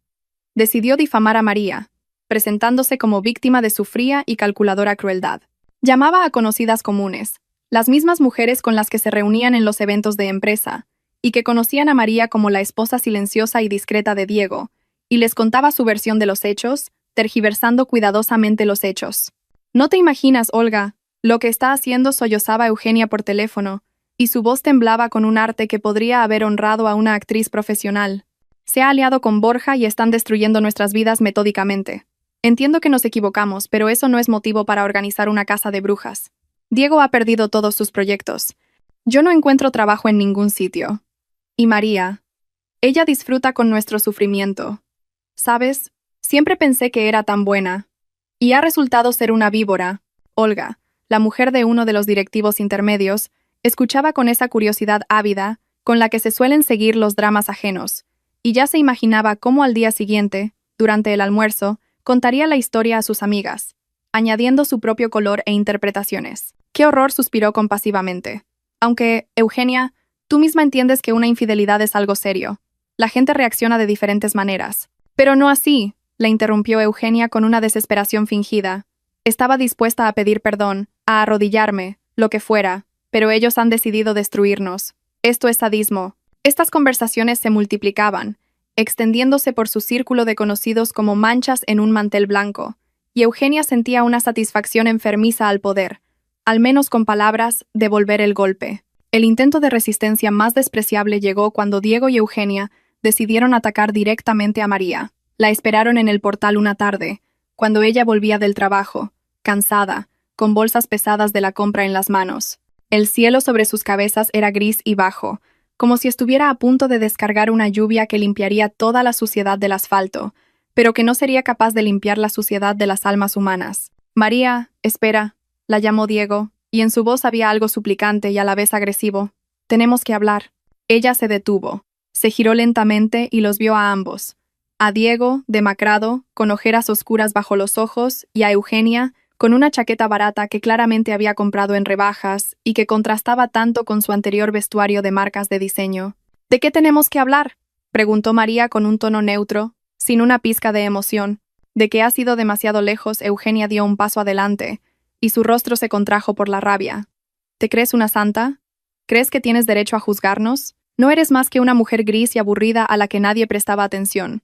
Decidió difamar a María, presentándose como víctima de su fría y calculadora crueldad. Llamaba a conocidas comunes, las mismas mujeres con las que se reunían en los eventos de empresa, y que conocían a María como la esposa silenciosa y discreta de Diego, y les contaba su versión de los hechos, tergiversando cuidadosamente los hechos. No te imaginas, Olga, lo que está haciendo, sollozaba Eugenia por teléfono, y su voz temblaba con un arte que podría haber honrado a una actriz profesional. Se ha aliado con Borja y están destruyendo nuestras vidas metódicamente. Entiendo que nos equivocamos, pero eso no es motivo para organizar una casa de brujas. Diego ha perdido todos sus proyectos. Yo no encuentro trabajo en ningún sitio. Y María, ella disfruta con nuestro sufrimiento. ¿Sabes? Siempre pensé que era tan buena. Y ha resultado ser una víbora. Olga, la mujer de uno de los directivos intermedios, escuchaba con esa curiosidad ávida con la que se suelen seguir los dramas ajenos, y ya se imaginaba cómo al día siguiente, durante el almuerzo, contaría la historia a sus amigas, añadiendo su propio color e interpretaciones. ¡Qué horror!, suspiró compasivamente. Aunque, Eugenia, tú misma entiendes que una infidelidad es algo serio. La gente reacciona de diferentes maneras. Pero no así, la interrumpió Eugenia con una desesperación fingida. Estaba dispuesta a pedir perdón, a arrodillarme, lo que fuera, pero ellos han decidido destruirnos. Esto es sadismo. Estas conversaciones se multiplicaban, extendiéndose por su círculo de conocidos como manchas en un mantel blanco, y Eugenia sentía una satisfacción enfermiza al poder, al menos con palabras, devolver el golpe. El intento de resistencia más despreciable llegó cuando Diego y Eugenia decidieron atacar directamente a María. La esperaron en el portal una tarde, cuando ella volvía del trabajo, cansada, con bolsas pesadas de la compra en las manos. El cielo sobre sus cabezas era gris y bajo, como si estuviera a punto de descargar una lluvia que limpiaría toda la suciedad del asfalto, pero que no sería capaz de limpiar la suciedad de las almas humanas. María, espera, la llamó Diego, y en su voz había algo suplicante y a la vez agresivo. Tenemos que hablar. Ella se detuvo, se giró lentamente y los vio a ambos. A Diego, demacrado, con ojeras oscuras bajo los ojos, y a Eugenia, con una chaqueta barata que claramente había comprado en rebajas y que contrastaba tanto con su anterior vestuario de marcas de diseño. ¿De qué tenemos que hablar?, preguntó María con un tono neutro, sin una pizca de emoción. De que ha sido demasiado lejos, Eugenia dio un paso adelante, y su rostro se contrajo por la rabia. ¿Te crees una santa? ¿Crees que tienes derecho a juzgarnos? No eres más que una mujer gris y aburrida a la que nadie prestaba atención.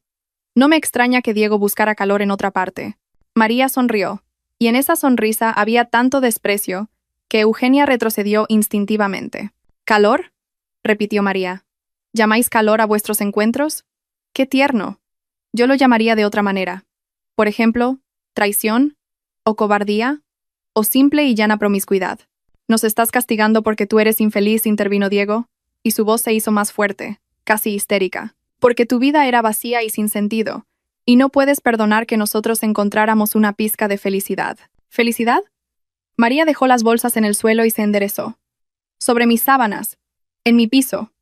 No me extraña que Diego buscara calor en otra parte. María sonrió, y en esa sonrisa había tanto desprecio que Eugenia retrocedió instintivamente. ¿Calor?, repitió María. ¿Llamáis calor a vuestros encuentros? ¡Qué tierno! Yo lo llamaría de otra manera. Por ejemplo, traición, o cobardía, o simple y llana promiscuidad. ¿Nos estás castigando porque tú eres infeliz?, intervino Diego, y su voz se hizo más fuerte, casi histérica. Porque tu vida era vacía y sin sentido, y no puedes perdonar que nosotros encontráramos una pizca de felicidad. ¿Felicidad? María dejó las bolsas en el suelo y se enderezó. Sobre mis sábanas, en mi piso,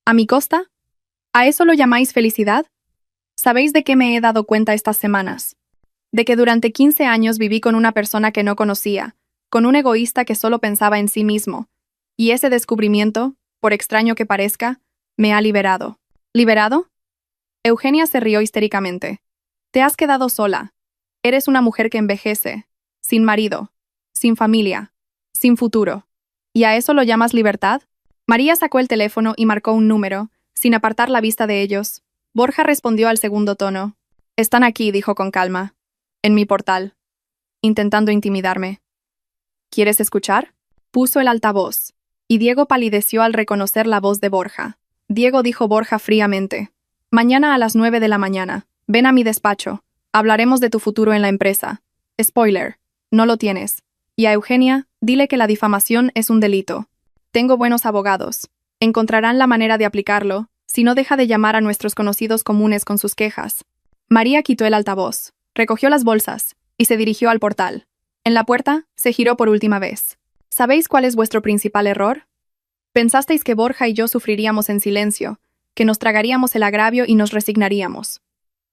¿a mi costa? ¿A eso lo llamáis felicidad? ¿Sabéis de qué me he dado cuenta estas semanas? De que durante 15 años viví con una persona que no conocía, con un egoísta que solo pensaba en sí mismo, y ese descubrimiento, por extraño que parezca, me ha liberado. ¿Liberado? Eugenia se rió histéricamente. Te has quedado sola. Eres una mujer que envejece, sin marido, sin familia, sin futuro. ¿Y a eso lo llamas libertad? María sacó el teléfono y marcó un número, sin apartar la vista de ellos. Borja respondió al segundo tono. Están aquí, dijo con calma. En mi portal. Intentando intimidarme. ¿Quieres escuchar? Puso el altavoz, y Diego palideció al reconocer la voz de Borja. Diego, dijo Borja fríamente. Mañana a las 9 de la mañana. Ven a mi despacho. Hablaremos de tu futuro en la empresa. Spoiler. No lo tienes. Y a Eugenia, dile que la difamación es un delito. Tengo buenos abogados. Encontrarán la manera de aplicarlo, si no deja de llamar a nuestros conocidos comunes con sus quejas. María quitó el altavoz, recogió las bolsas, y se dirigió al portal. En la puerta, se giró por última vez. ¿Sabéis cuál es vuestro principal error? Pensasteis que Borja y yo sufriríamos en silencio, que nos tragaríamos el agravio y nos resignaríamos.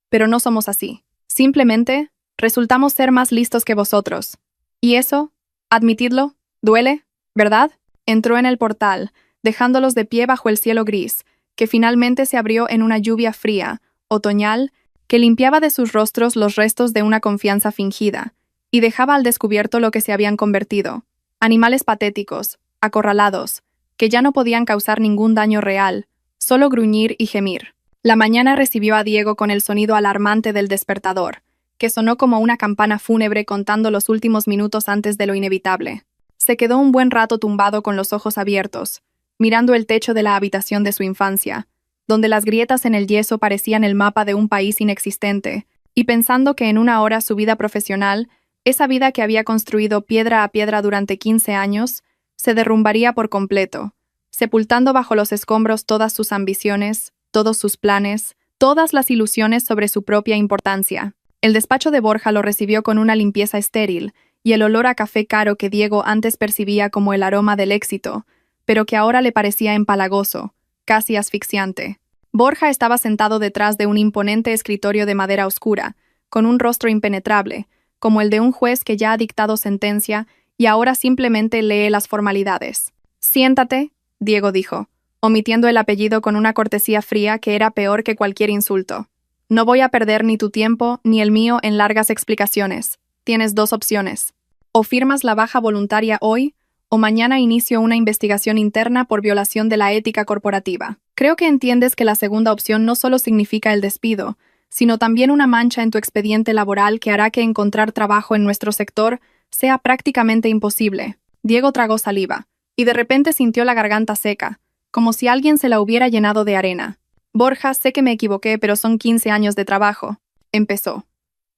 Pero no somos así. Simplemente, resultamos ser más listos que vosotros. Y eso, admitidlo, duele, ¿verdad? Entró en el portal, dejándolos de pie bajo el cielo gris, que finalmente se abrió en una lluvia fría, otoñal, que limpiaba de sus rostros los restos de una confianza fingida, y dejaba al descubierto lo que se habían convertido, animales patéticos, acorralados, que ya no podían causar ningún daño real, solo gruñir y gemir. La mañana recibió a Diego con el sonido alarmante del despertador, que sonó como una campana fúnebre contando los últimos minutos antes de lo inevitable. Se quedó un buen rato tumbado con los ojos abiertos, mirando el techo de la habitación de su infancia, donde las grietas en el yeso parecían el mapa de un país inexistente, y pensando que en una hora su vida profesional, esa vida que había construido piedra a piedra durante 15 años, se derrumbaría por completo, sepultando bajo los escombros todas sus ambiciones, todos sus planes, todas las ilusiones sobre su propia importancia. El despacho de Borja lo recibió con una limpieza estéril, y el olor a café caro que Diego antes percibía como el aroma del éxito, pero que ahora le parecía empalagoso, casi asfixiante. Borja estaba sentado detrás de un imponente escritorio de madera oscura, con un rostro impenetrable, como el de un juez que ya ha dictado sentencia y ahora simplemente lee las formalidades. Siéntate, Diego dijo, omitiendo el apellido con una cortesía fría que era peor que cualquier insulto. No voy a perder ni tu tiempo ni el mío en largas explicaciones. Tienes dos opciones. O firmas la baja voluntaria hoy, o mañana inicio una investigación interna por violación de la ética corporativa. Creo que entiendes que la segunda opción no solo significa el despido, sino también una mancha en tu expediente laboral que hará que encontrar trabajo en nuestro sector sea prácticamente imposible. Diego tragó saliva, y de repente sintió la garganta seca, como si alguien se la hubiera llenado de arena. Borja, sé que me equivoqué, pero son 15 años de trabajo, empezó,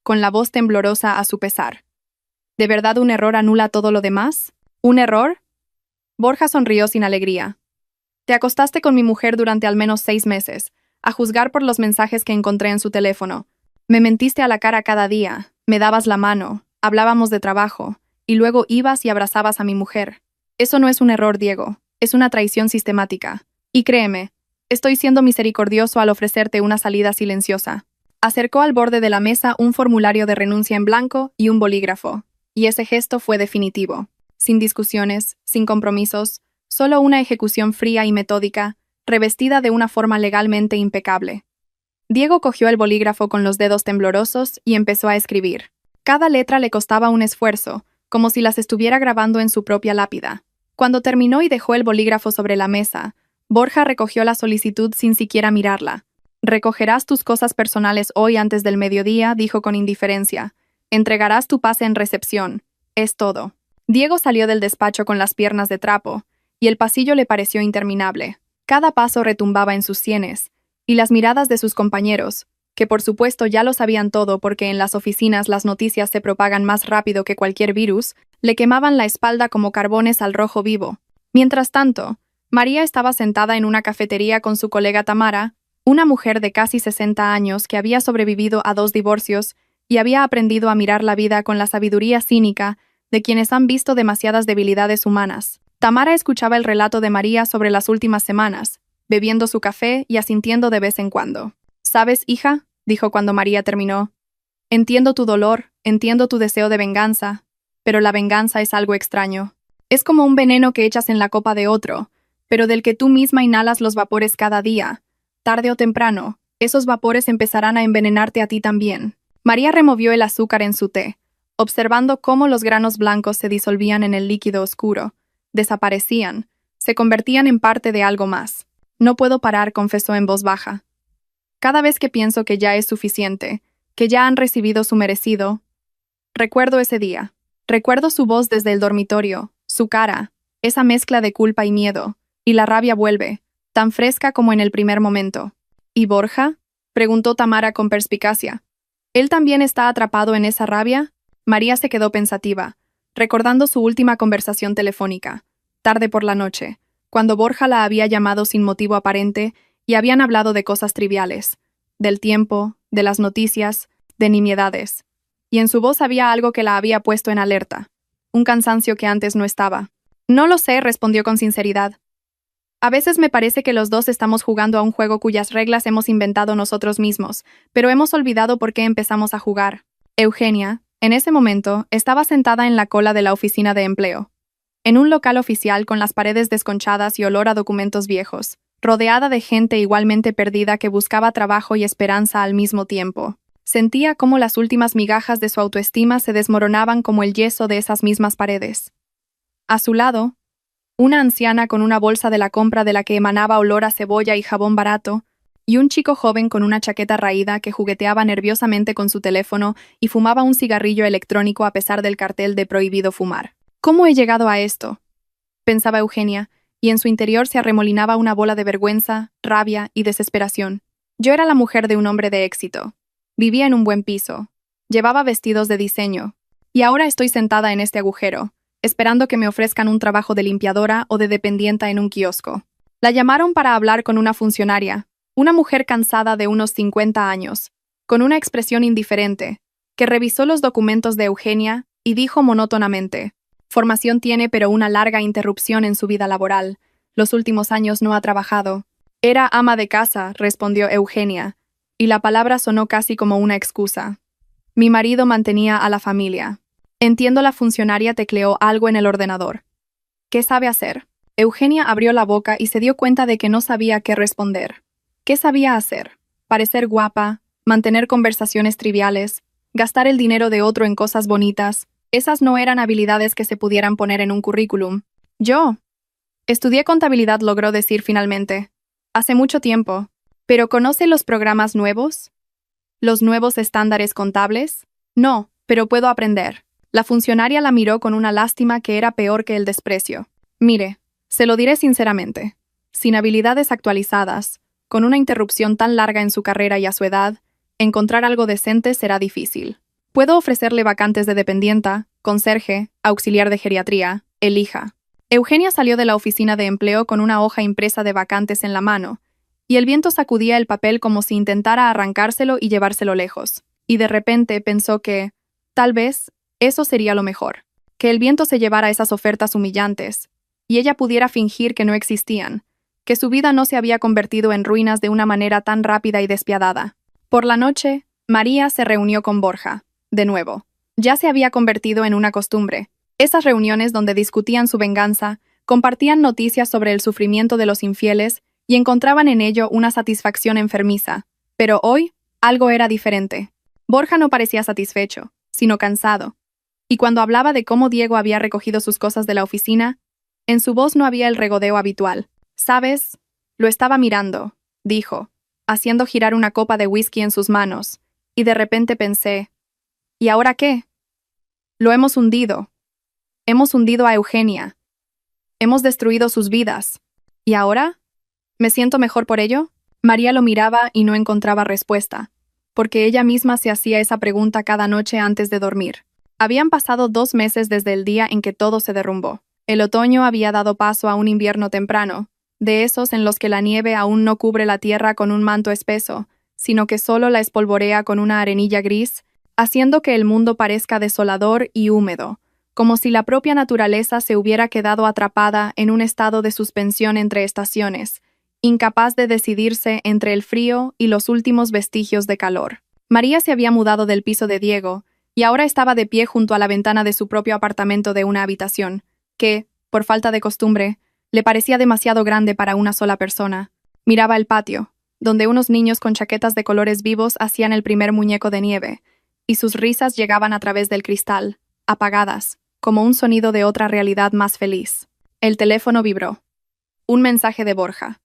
con la voz temblorosa a su pesar. ¿De verdad un error anula todo lo demás? ¿Un error? Borja sonrió sin alegría. Te acostaste con mi mujer durante al menos 6 meses, a juzgar por los mensajes que encontré en su teléfono. Me mentiste a la cara cada día, me dabas la mano, hablábamos de trabajo, y luego ibas y abrazabas a mi mujer. Eso no es un error, Diego, es una traición sistemática. Y créeme, estoy siendo misericordioso al ofrecerte una salida silenciosa. Acercó al borde de la mesa un formulario de renuncia en blanco y un bolígrafo, y ese gesto fue definitivo. Sin discusiones, sin compromisos, solo una ejecución fría y metódica, revestida de una forma legalmente impecable. Diego cogió el bolígrafo con los dedos temblorosos y empezó a escribir. Cada letra le costaba un esfuerzo, como si las estuviera grabando en su propia lápida. Cuando terminó y dejó el bolígrafo sobre la mesa, Borja recogió la solicitud sin siquiera mirarla. «Recogerás tus cosas personales hoy antes del mediodía», dijo con indiferencia. «Entregarás tu pase en recepción. Es todo». Diego salió del despacho con las piernas de trapo, y el pasillo le pareció interminable. Cada paso retumbaba en sus sienes, y las miradas de sus compañeros, que por supuesto ya lo sabían todo porque en las oficinas las noticias se propagan más rápido que cualquier virus, le quemaban la espalda como carbones al rojo vivo. Mientras tanto, María estaba sentada en una cafetería con su colega Tamara, una mujer de casi 60 años que había sobrevivido a 2 divorcios y había aprendido a mirar la vida con la sabiduría cínica de quienes han visto demasiadas debilidades humanas. Tamara escuchaba el relato de María sobre las últimas semanas, bebiendo su café y asintiendo de vez en cuando. «¿Sabes, hija?», dijo cuando María terminó. «Entiendo tu dolor, entiendo tu deseo de venganza, pero la venganza es algo extraño. Es como un veneno que echas en la copa de otro, pero del que tú misma inhalas los vapores cada día. Tarde o temprano, esos vapores empezarán a envenenarte a ti también». María removió el azúcar en su té, observando cómo los granos blancos se disolvían en el líquido oscuro, desaparecían, se convertían en parte de algo más. «No puedo parar», confesó en voz baja. «Cada vez que pienso que ya es suficiente, que ya han recibido su merecido, recuerdo ese día. Recuerdo su voz desde el dormitorio, su cara, esa mezcla de culpa y miedo, y la rabia vuelve, tan fresca como en el primer momento». «¿Y Borja?», preguntó Tamara con perspicacia. «¿Él también está atrapado en esa rabia?». María se quedó pensativa, recordando su última conversación telefónica, tarde por la noche, cuando Borja la había llamado sin motivo aparente y habían hablado de cosas triviales, del tiempo, de las noticias, de nimiedades. Y en su voz había algo que la había puesto en alerta, un cansancio que antes no estaba. «No lo sé», respondió con sinceridad. «A veces me parece que los dos estamos jugando a un juego cuyas reglas hemos inventado nosotros mismos, pero hemos olvidado por qué empezamos a jugar». Eugenia, en ese momento, estaba sentada en la cola de la oficina de empleo, en un local oficial con las paredes desconchadas y olor a documentos viejos, rodeada de gente igualmente perdida que buscaba trabajo y esperanza al mismo tiempo. Sentía cómo las últimas migajas de su autoestima se desmoronaban como el yeso de esas mismas paredes. A su lado, una anciana con una bolsa de la compra de la que emanaba olor a cebolla y jabón barato, y un chico joven con una chaqueta raída que jugueteaba nerviosamente con su teléfono y fumaba un cigarrillo electrónico a pesar del cartel de prohibido fumar. «¿Cómo he llegado a esto?», pensaba Eugenia, y en su interior se arremolinaba una bola de vergüenza, rabia y desesperación. Yo era la mujer de un hombre de éxito. Vivía en un buen piso. Llevaba vestidos de diseño. Y ahora estoy sentada en este agujero, esperando que me ofrezcan un trabajo de limpiadora o de dependienta en un kiosco. La llamaron para hablar con una funcionaria, una mujer cansada de unos 50 años, con una expresión indiferente, que revisó los documentos de Eugenia y dijo monótonamente: «Formación tiene, pero una larga interrupción en su vida laboral. Los últimos años no ha trabajado». «Era ama de casa», respondió Eugenia, y la palabra sonó casi como una excusa. «Mi marido mantenía a la familia». «Entiendo». La funcionaria tecleó algo en el ordenador. «¿Qué sabe hacer?». Eugenia abrió la boca y se dio cuenta de que no sabía qué responder. ¿Qué sabía hacer? Parecer guapa, mantener conversaciones triviales, gastar el dinero de otro en cosas bonitas. Esas no eran habilidades que se pudieran poner en un currículum. «Yo estudié contabilidad», logró decir finalmente. «Hace mucho tiempo». «¿Pero conoce los programas nuevos? ¿Los nuevos estándares contables?» «No, pero puedo aprender». La funcionaria la miró con una lástima que era peor que el desprecio. «Mire, se lo diré sinceramente. Sin habilidades actualizadas, con una interrupción tan larga en su carrera y a su edad, encontrar algo decente será difícil. Puedo ofrecerle vacantes de dependienta, conserje, auxiliar de geriatría, elija». Eugenia salió de la oficina de empleo con una hoja impresa de vacantes en la mano, y el viento sacudía el papel como si intentara arrancárselo y llevárselo lejos. Y de repente pensó que, tal vez, eso sería lo mejor, que el viento se llevara esas ofertas humillantes, y ella pudiera fingir que no existían, que su vida no se había convertido en ruinas de una manera tan rápida y despiadada. Por la noche, María se reunió con Borja, de nuevo. Ya se había convertido en una costumbre. Esas reuniones donde discutían su venganza, compartían noticias sobre el sufrimiento de los infieles y encontraban en ello una satisfacción enfermiza. Pero hoy, algo era diferente. Borja no parecía satisfecho, sino cansado. Y cuando hablaba de cómo Diego había recogido sus cosas de la oficina, En su voz no había el regodeo habitual. ¿Sabes? Lo estaba mirando, dijo, haciendo girar una copa de whisky en sus manos, y de repente pensé, ¿y ahora qué? Lo hemos hundido. Hemos hundido a Eugenia. Hemos destruido sus vidas. ¿Y ahora? ¿Me siento mejor por ello? María lo miraba y no encontraba respuesta, porque ella misma se hacía esa pregunta cada noche antes de dormir. Habían pasado 2 meses desde el día en que todo se derrumbó. El otoño había dado paso a un invierno temprano, de esos en los que la nieve aún no cubre la tierra con un manto espeso, sino que solo la espolvorea con una arenilla gris, haciendo que el mundo parezca desolador y húmedo, como si la propia naturaleza se hubiera quedado atrapada en un estado de suspensión entre estaciones, incapaz de decidirse entre el frío y los últimos vestigios de calor. María se había mudado del piso de Diego, y ahora estaba de pie junto a la ventana de su propio apartamento de una habitación, que, por falta de costumbre, le parecía demasiado grande para una sola persona. Miraba el patio, donde unos niños con chaquetas de colores vivos hacían el primer muñeco de nieve, y sus risas llegaban a través del cristal, apagadas, como un sonido de otra realidad más feliz. El teléfono vibró. Un mensaje de Borja.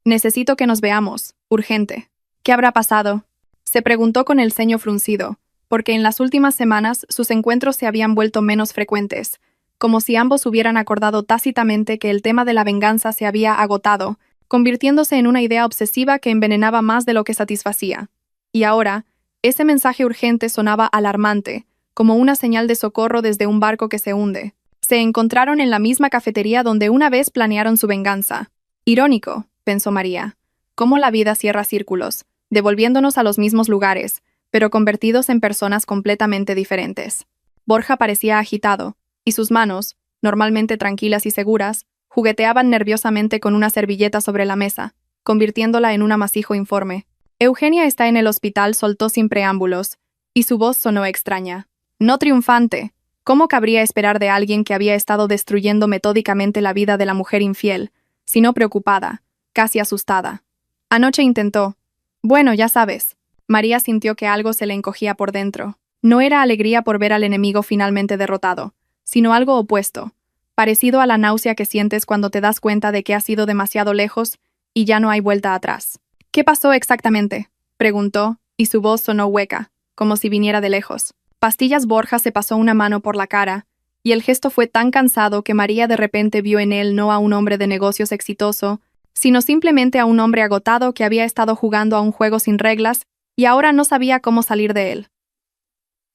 «Necesito que nos veamos, urgente». ¿Qué habrá pasado? Se preguntó con el ceño fruncido, porque en las últimas semanas sus encuentros se habían vuelto menos frecuentes, como si ambos hubieran acordado tácitamente que el tema de la venganza se había agotado, convirtiéndose en una idea obsesiva que envenenaba más de lo que satisfacía. Y ahora, ese mensaje urgente sonaba alarmante, como una señal de socorro desde un barco que se hunde. Se encontraron en la misma cafetería donde una vez planearon su venganza. Irónico, pensó María, cómo la vida cierra círculos, devolviéndonos a los mismos lugares, pero convertidos en personas completamente diferentes. Borja parecía agitado, y sus manos, normalmente tranquilas y seguras, jugueteaban nerviosamente con una servilleta sobre la mesa, convirtiéndola en un amasijo informe. Eugenia está en el hospital, soltó sin preámbulos, y su voz sonó extraña. No triunfante. ¿Cómo cabría esperar de alguien que había estado destruyendo metódicamente la vida de la mujer infiel, sino preocupada, casi asustada? Anoche intentó. Bueno, ya sabes. María sintió que algo se le encogía por dentro. No era alegría por ver al enemigo finalmente derrotado, sino algo opuesto, parecido a la náusea que sientes cuando te das cuenta de que has ido demasiado lejos y ya no hay vuelta atrás. ¿Qué pasó exactamente?, preguntó, y su voz sonó hueca, como si viniera de lejos. Pastillas Borja se pasó una mano por la cara, y el gesto fue tan cansado que María de repente vio en él no a un hombre de negocios exitoso, sino simplemente a un hombre agotado que había estado jugando a un juego sin reglas y ahora no sabía cómo salir de él.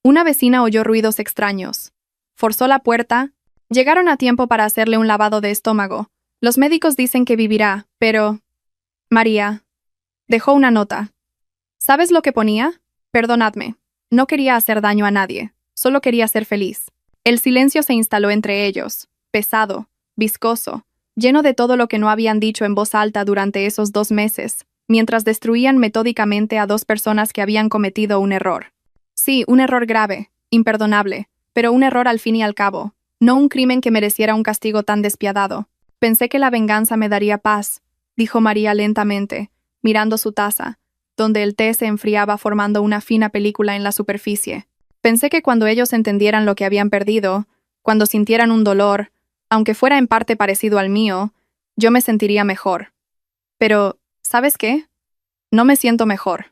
Una vecina oyó ruidos extraños. Forzó la puerta. Llegaron a tiempo para hacerle un lavado de estómago. Los médicos dicen que vivirá, pero... María. Dejó una nota. ¿Sabes lo que ponía? Perdonadme. No quería hacer daño a nadie. Solo quería ser feliz. El silencio se instaló entre ellos, pesado, viscoso, lleno de todo lo que no habían dicho en voz alta durante esos 2 meses, mientras destruían metódicamente a 2 personas que habían cometido un error. Sí, un error grave, imperdonable, pero un error al fin y al cabo, no un crimen que mereciera un castigo tan despiadado. Pensé que la venganza me daría paz, dijo María lentamente, mirando su taza, donde el té se enfriaba formando una fina película en la superficie. Pensé que cuando ellos entendieran lo que habían perdido, cuando sintieran un dolor, aunque fuera en parte parecido al mío, yo me sentiría mejor. Pero, ¿sabes qué? No me siento mejor.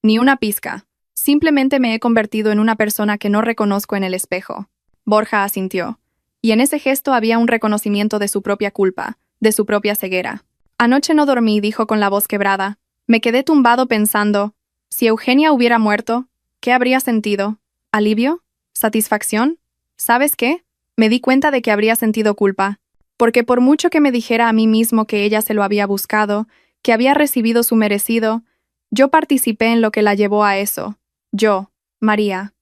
Ni una pizca. Simplemente me he convertido en una persona que no reconozco en el espejo. Borja asintió, y en ese gesto había un reconocimiento de su propia culpa, de su propia ceguera. Anoche no dormí, dijo con la voz quebrada. Me quedé tumbado pensando, si Eugenia hubiera muerto, ¿qué habría sentido? ¿Alivio? ¿Satisfacción? ¿Sabes qué? Me di cuenta de que habría sentido culpa, porque por mucho que me dijera a mí mismo que ella se lo había buscado, que había recibido su merecido, yo participé en lo que la llevó a eso. Yo, María.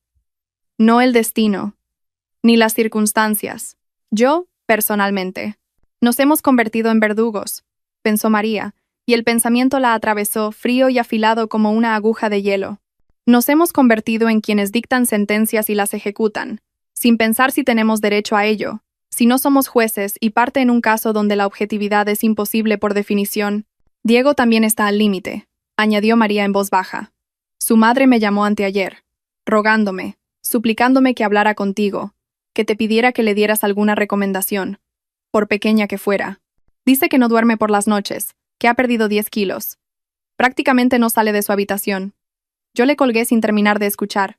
No el destino, ni las circunstancias. Yo, personalmente. Nos hemos convertido en verdugos, pensó María, y el pensamiento la atravesó frío y afilado como una aguja de hielo. Nos hemos convertido en quienes dictan sentencias y las ejecutan, sin pensar si tenemos derecho a ello, si no somos jueces y parte en un caso donde la objetividad es imposible por definición. Diego también está al límite, añadió María en voz baja. Su madre me llamó anteayer, rogándome, suplicándome que hablara contigo, que te pidiera que le dieras alguna recomendación. por pequeña que fuera. Dice que no duerme por las noches, que ha perdido 10 kilos. Prácticamente no sale de su habitación. Yo le colgué sin terminar de escuchar.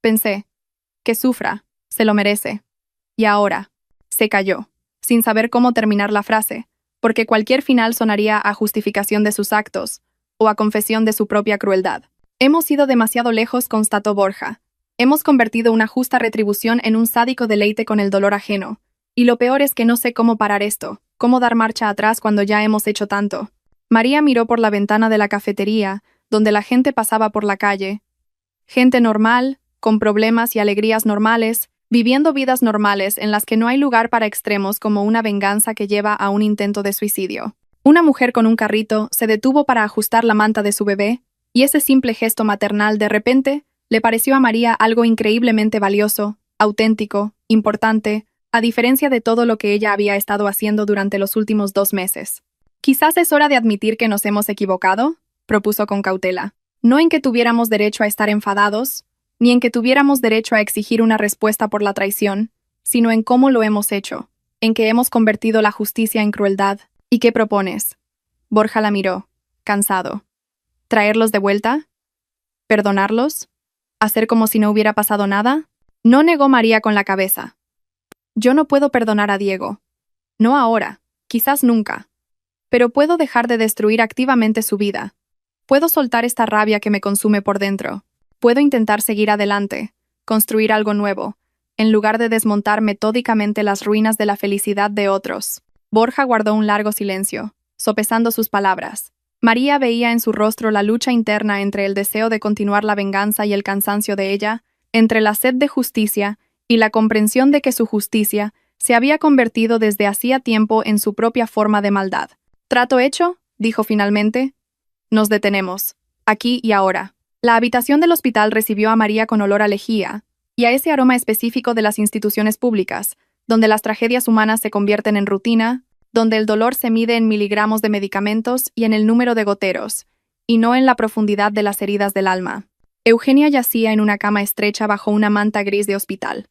Pensé, que sufra, se lo merece. Y ahora, se calló, sin saber cómo terminar la frase, porque cualquier final sonaría a justificación de sus actos, o a confesión de su propia crueldad. Hemos ido demasiado lejos, constató Borja. Hemos convertido una justa retribución en un sádico deleite con el dolor ajeno. Y lo peor es que no sé cómo parar esto, cómo dar marcha atrás cuando ya hemos hecho tanto. María miró por la ventana de la cafetería, donde la gente pasaba por la calle. Gente normal, con problemas y alegrías normales, viviendo vidas normales en las que no hay lugar para extremos como una venganza que lleva a un intento de suicidio. Una mujer con un carrito se detuvo para ajustar la manta de su bebé, y ese simple gesto maternal de repente le pareció a María algo increíblemente valioso, auténtico, importante, a diferencia de todo lo que ella había estado haciendo durante los últimos 2 meses. Quizás es hora de admitir que nos hemos equivocado, propuso con cautela. No en que tuviéramos derecho a estar enfadados, ni en que tuviéramos derecho a exigir una respuesta por la traición, sino en cómo lo hemos hecho, en que hemos convertido la justicia en crueldad. ¿Y qué propones? Borja la miró, cansado. ¿Traerlos de vuelta? ¿Perdonarlos? ¿Hacer como si no hubiera pasado nada? No, negó María con la cabeza. Yo no puedo perdonar a Diego. No ahora, quizás nunca. Pero puedo dejar de destruir activamente su vida. Puedo soltar esta rabia que me consume por dentro. Puedo intentar seguir adelante, construir algo nuevo, en lugar de desmontar metódicamente las ruinas de la felicidad de otros. Borja guardó un largo silencio, sopesando sus palabras. María veía en su rostro la lucha interna entre el deseo de continuar la venganza y el cansancio de ella, entre la sed de justicia y la comprensión de que su justicia se había convertido desde hacía tiempo en su propia forma de maldad. «¿Trato hecho?», dijo finalmente. «Nos detenemos, aquí y ahora». La habitación del hospital recibió a María con olor a lejía, y a ese aroma específico de las instituciones públicas, donde las tragedias humanas se convierten en rutina, donde el dolor se mide en miligramos de medicamentos y en el número de goteros, y no en la profundidad de las heridas del alma. Eugenia yacía en una cama estrecha bajo una manta gris de hospital,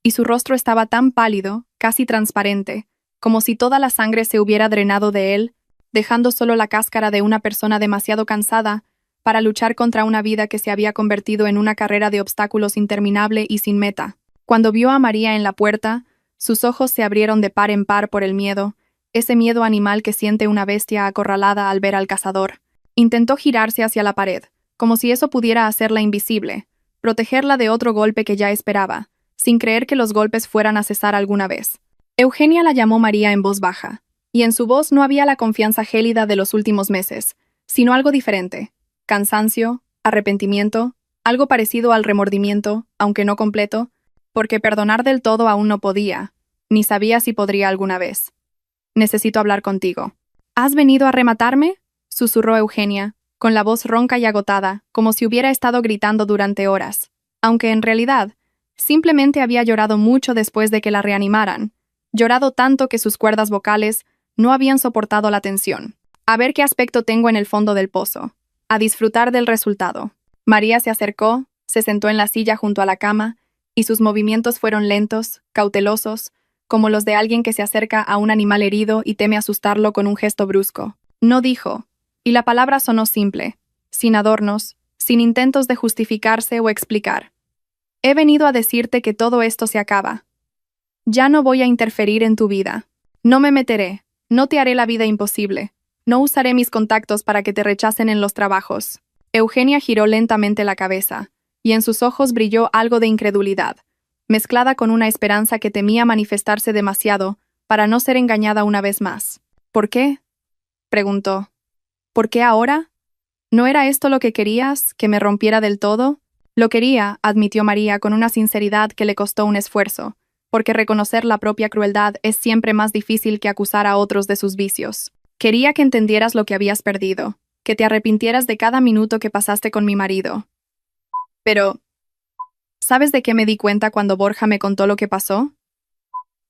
y su rostro estaba tan pálido, casi transparente, como si toda la sangre se hubiera drenado de él, dejando solo la cáscara de una persona demasiado cansada para luchar contra una vida que se había convertido en una carrera de obstáculos interminable y sin meta. Cuando vio a María en la puerta, sus ojos se abrieron de par en par por el miedo, ese miedo animal que siente una bestia acorralada al ver al cazador. Intentó girarse hacia la pared, como si eso pudiera hacerla invisible, protegerla de otro golpe que ya esperaba, sin creer que los golpes fueran a cesar alguna vez. Eugenia la llamó María en voz baja, y en su voz no había la confianza gélida de los últimos meses, sino algo diferente. Cansancio, arrepentimiento, algo parecido al remordimiento, aunque no completo, porque perdonar del todo aún no podía, ni sabía si podría alguna vez. «Necesito hablar contigo». «¿Has venido a rematarme?», susurró Eugenia, con la voz ronca y agotada, como si hubiera estado gritando durante horas, aunque en realidad, simplemente había llorado mucho después de que la reanimaran, llorado tanto que sus cuerdas vocales no habían soportado la tensión. «A ver qué aspecto tengo en el fondo del pozo. A disfrutar del resultado». María se acercó, se sentó en la silla junto a la cama, y sus movimientos fueron lentos, cautelosos, como los de alguien que se acerca a un animal herido y teme asustarlo con un gesto brusco. No dijo, y la palabra sonó simple, sin adornos, sin intentos de justificarse o explicar. «He venido a decirte que todo esto se acaba. Ya no voy a interferir en tu vida. No me meteré, no te haré la vida imposible. No usaré mis contactos para que te rechacen en los trabajos». Eugenia giró lentamente la cabeza, y en sus ojos brilló algo de incredulidad, mezclada con una esperanza que temía manifestarse demasiado para no ser engañada una vez más. «¿Por qué?», preguntó. «¿Por qué ahora? ¿No era esto lo que querías, que me rompiera del todo?» «Lo quería», admitió María con una sinceridad que le costó un esfuerzo, porque reconocer la propia crueldad es siempre más difícil que acusar a otros de sus vicios. «Quería que entendieras lo que habías perdido, que te arrepintieras de cada minuto que pasaste con mi marido. Pero, ¿sabes de qué me di cuenta cuando Borja me contó lo que pasó?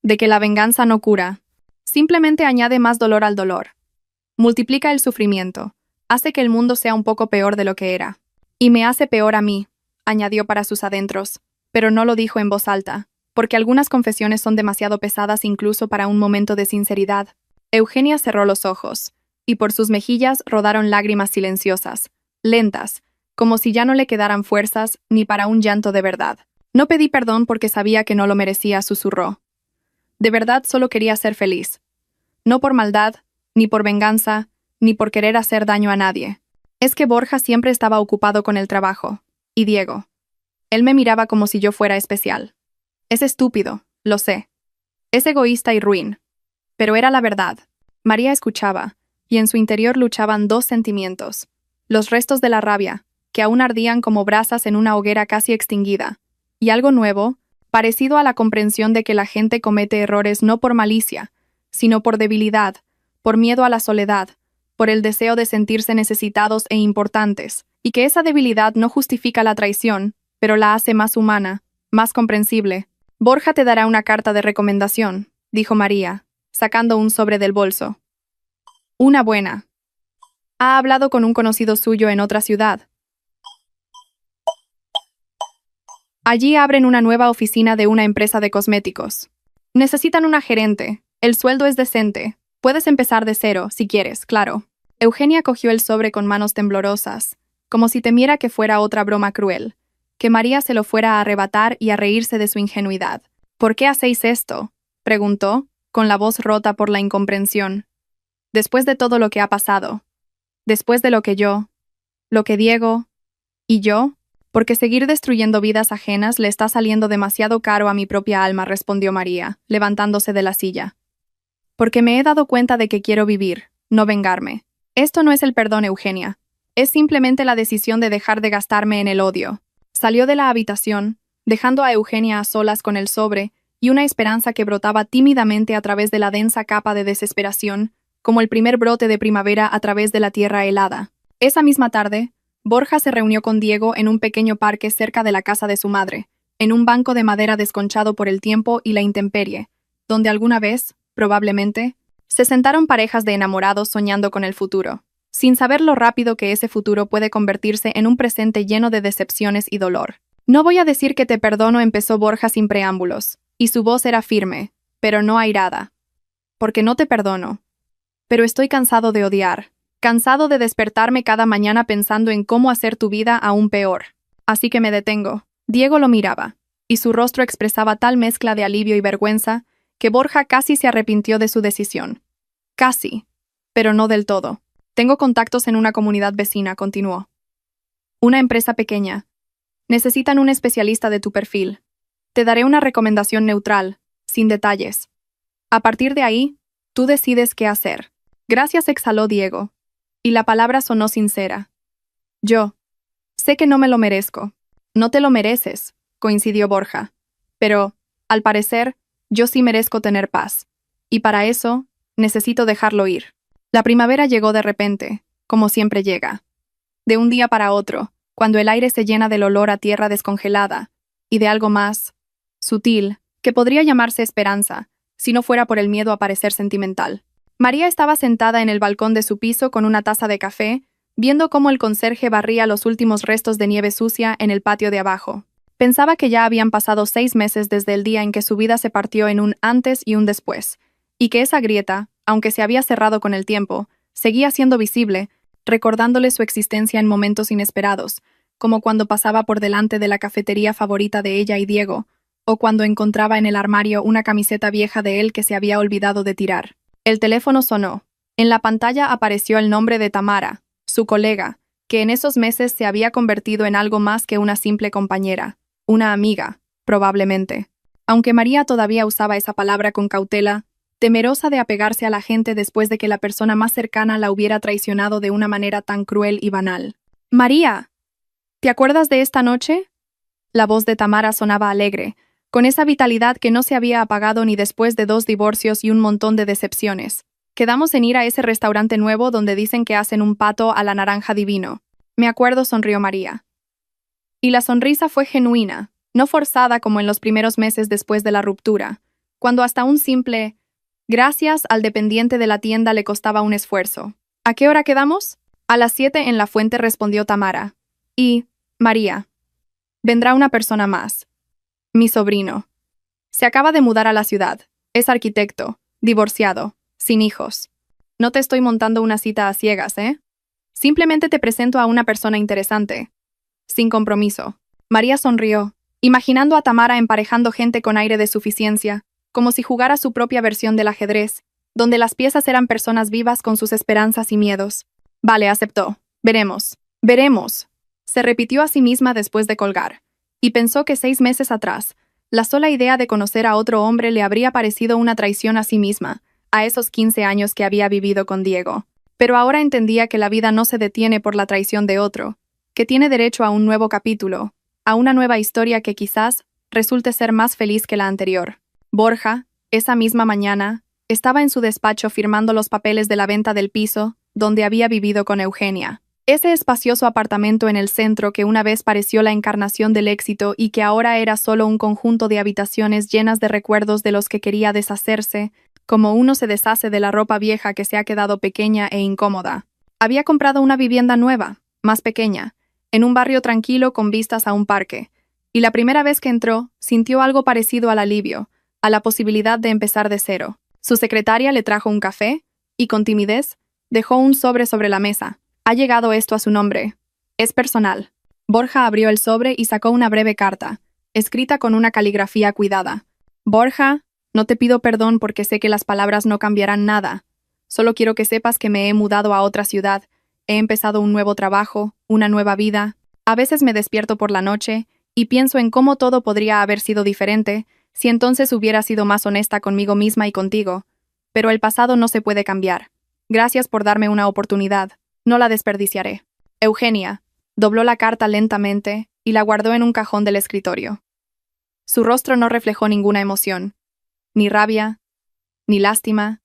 De que la venganza no cura. Simplemente añade más dolor al dolor. Multiplica el sufrimiento. Hace que el mundo sea un poco peor de lo que era. Y me hace peor a mí», añadió para sus adentros, pero no lo dijo en voz alta. porque algunas confesiones son demasiado pesadas incluso para un momento de sinceridad. Eugenia cerró los ojos, y por sus mejillas rodaron lágrimas silenciosas, lentas, como si ya no le quedaran fuerzas ni para un llanto de verdad. No pedí perdón porque sabía que no lo merecía, susurró. De verdad solo quería ser feliz. No por maldad, ni por venganza, ni por querer hacer daño a nadie. Es que Borja siempre estaba ocupado con el trabajo. Y Diego. Él me miraba como si yo fuera especial. Es estúpido, lo sé. Es egoísta y ruin. Pero era la verdad. María escuchaba, y en su interior luchaban dos sentimientos. Los restos de la rabia, que aún ardían como brasas en una hoguera casi extinguida, y algo nuevo, parecido a la comprensión de que la gente comete errores no por malicia, sino por debilidad, por miedo a la soledad, por el deseo de sentirse necesitados e importantes, y que esa debilidad no justifica la traición, pero la hace más humana, más comprensible. Borja te dará una carta de recomendación, dijo María, sacando un sobre del bolso. Una buena. Ha hablado con un conocido suyo en otra ciudad. Allí abren una nueva oficina de una empresa de cosméticos. Necesitan una gerente. El sueldo es decente. Puedes empezar de cero, si quieres, claro. Eugenia cogió el sobre con manos temblorosas, como si temiera que fuera otra broma cruel, que María se lo fuera a arrebatar y a reírse de su ingenuidad. ¿Por qué hacéis esto?, preguntó, con la voz rota por la incomprensión. Después de todo lo que ha pasado. Después de lo que Diego y yo, porque seguir destruyendo vidas ajenas le está saliendo demasiado caro a mi propia alma, respondió María, levantándose de la silla. Porque me he dado cuenta de que quiero vivir, no vengarme. Esto no es el perdón, Eugenia. Es simplemente la decisión de dejar de gastarme en el odio. Salió de la habitación, dejando a Eugenia a solas con el sobre y una esperanza que brotaba tímidamente a través de la densa capa de desesperación, como el primer brote de primavera a través de la tierra helada. Esa misma tarde, Borja se reunió con Diego en un pequeño parque cerca de la casa de su madre, en un banco de madera desconchado por el tiempo y la intemperie, donde alguna vez, probablemente, se sentaron parejas de enamorados soñando con el futuro, sin saber lo rápido que ese futuro puede convertirse en un presente lleno de decepciones y dolor. No voy a decir que te perdono, empezó Borja sin preámbulos, y su voz era firme, pero no airada. Porque no te perdono. Pero estoy cansado de odiar, cansado de despertarme cada mañana pensando en cómo hacer tu vida aún peor. Así que me detengo. Diego lo miraba, y su rostro expresaba tal mezcla de alivio y vergüenza, que Borja casi se arrepintió de su decisión. Casi, pero no del todo. Tengo contactos en una comunidad vecina, continuó. Una empresa pequeña. Necesitan un especialista de tu perfil. Te daré una recomendación neutral, sin detalles. A partir de ahí, tú decides qué hacer. Gracias, exhaló Diego. Y la palabra sonó sincera. Yo. Sé que no me lo merezco. No te lo mereces, coincidió Borja. Pero, al parecer, yo sí merezco tener paz. Y para eso, necesito dejarlo ir. La primavera llegó de repente, como siempre llega. De un día para otro, cuando el aire se llena del olor a tierra descongelada, y de algo más sutil, que podría llamarse esperanza, si no fuera por el miedo a parecer sentimental. María estaba sentada en el balcón de su piso con una taza de café, viendo cómo el conserje barría los últimos restos de nieve sucia en el patio de abajo. Pensaba que ya habían pasado 6 meses desde el día en que su vida se partió en un antes y un después, y que esa grieta, aunque se había cerrado con el tiempo, seguía siendo visible, recordándole su existencia en momentos inesperados, como cuando pasaba por delante de la cafetería favorita de ella y Diego, o cuando encontraba en el armario una camiseta vieja de él que se había olvidado de tirar. El teléfono sonó. En la pantalla apareció el nombre de Tamara, su colega, que en esos meses se había convertido en algo más que una simple compañera, una amiga, probablemente. Aunque María todavía usaba esa palabra con cautela, temerosa de apegarse a la gente después de que la persona más cercana la hubiera traicionado de una manera tan cruel y banal. «María, ¿te acuerdas de esta noche?». La voz de Tamara sonaba alegre, con esa vitalidad que no se había apagado ni después de 2 divorcios y un montón de decepciones. Quedamos en ir a ese restaurante nuevo donde dicen que hacen un pato a la naranja divino. Me acuerdo, sonrió María. Y la sonrisa fue genuina, no forzada como en los primeros meses después de la ruptura, cuando hasta un simple gracias al dependiente de la tienda le costaba un esfuerzo. ¿A qué hora quedamos? A las 7 en la fuente, respondió Tamara. Y, María, vendrá una persona más. Mi sobrino. Se acaba de mudar a la ciudad. Es arquitecto, divorciado, sin hijos. No te estoy montando una cita a ciegas, ¿eh? Simplemente te presento a una persona interesante. Sin compromiso. María sonrió, imaginando a Tamara emparejando gente con aire de suficiencia, como si jugara su propia versión del ajedrez, donde las piezas eran personas vivas con sus esperanzas y miedos. Vale, aceptó. Veremos. Veremos. Se repitió a sí misma después de colgar, y pensó que 6 meses atrás, la sola idea de conocer a otro hombre le habría parecido una traición a sí misma, a esos 15 años que había vivido con Diego. Pero ahora entendía que la vida no se detiene por la traición de otro, que tiene derecho a un nuevo capítulo, a una nueva historia que quizás resulte ser más feliz que la anterior. Borja, esa misma mañana, estaba en su despacho firmando los papeles de la venta del piso, donde había vivido con Eugenia. Ese espacioso apartamento en el centro que una vez pareció la encarnación del éxito y que ahora era solo un conjunto de habitaciones llenas de recuerdos de los que quería deshacerse, como uno se deshace de la ropa vieja que se ha quedado pequeña e incómoda. Había comprado una vivienda nueva, más pequeña, en un barrio tranquilo con vistas a un parque, y la primera vez que entró, sintió algo parecido al alivio, a la posibilidad de empezar de cero. Su secretaria le trajo un café, y con timidez, dejó un sobre la mesa. Ha llegado esto a su nombre. Es personal. Borja abrió el sobre y sacó una breve carta, escrita con una caligrafía cuidada. Borja, no te pido perdón porque sé que las palabras no cambiarán nada. Solo quiero que sepas que me he mudado a otra ciudad, he empezado un nuevo trabajo, una nueva vida. A veces me despierto por la noche y pienso en cómo todo podría haber sido diferente si entonces hubiera sido más honesta conmigo misma y contigo. Pero el pasado no se puede cambiar. Gracias por darme una oportunidad. No la desperdiciaré. Eugenia dobló la carta lentamente y la guardó en un cajón del escritorio. Su rostro no reflejó ninguna emoción, ni rabia, ni lástima,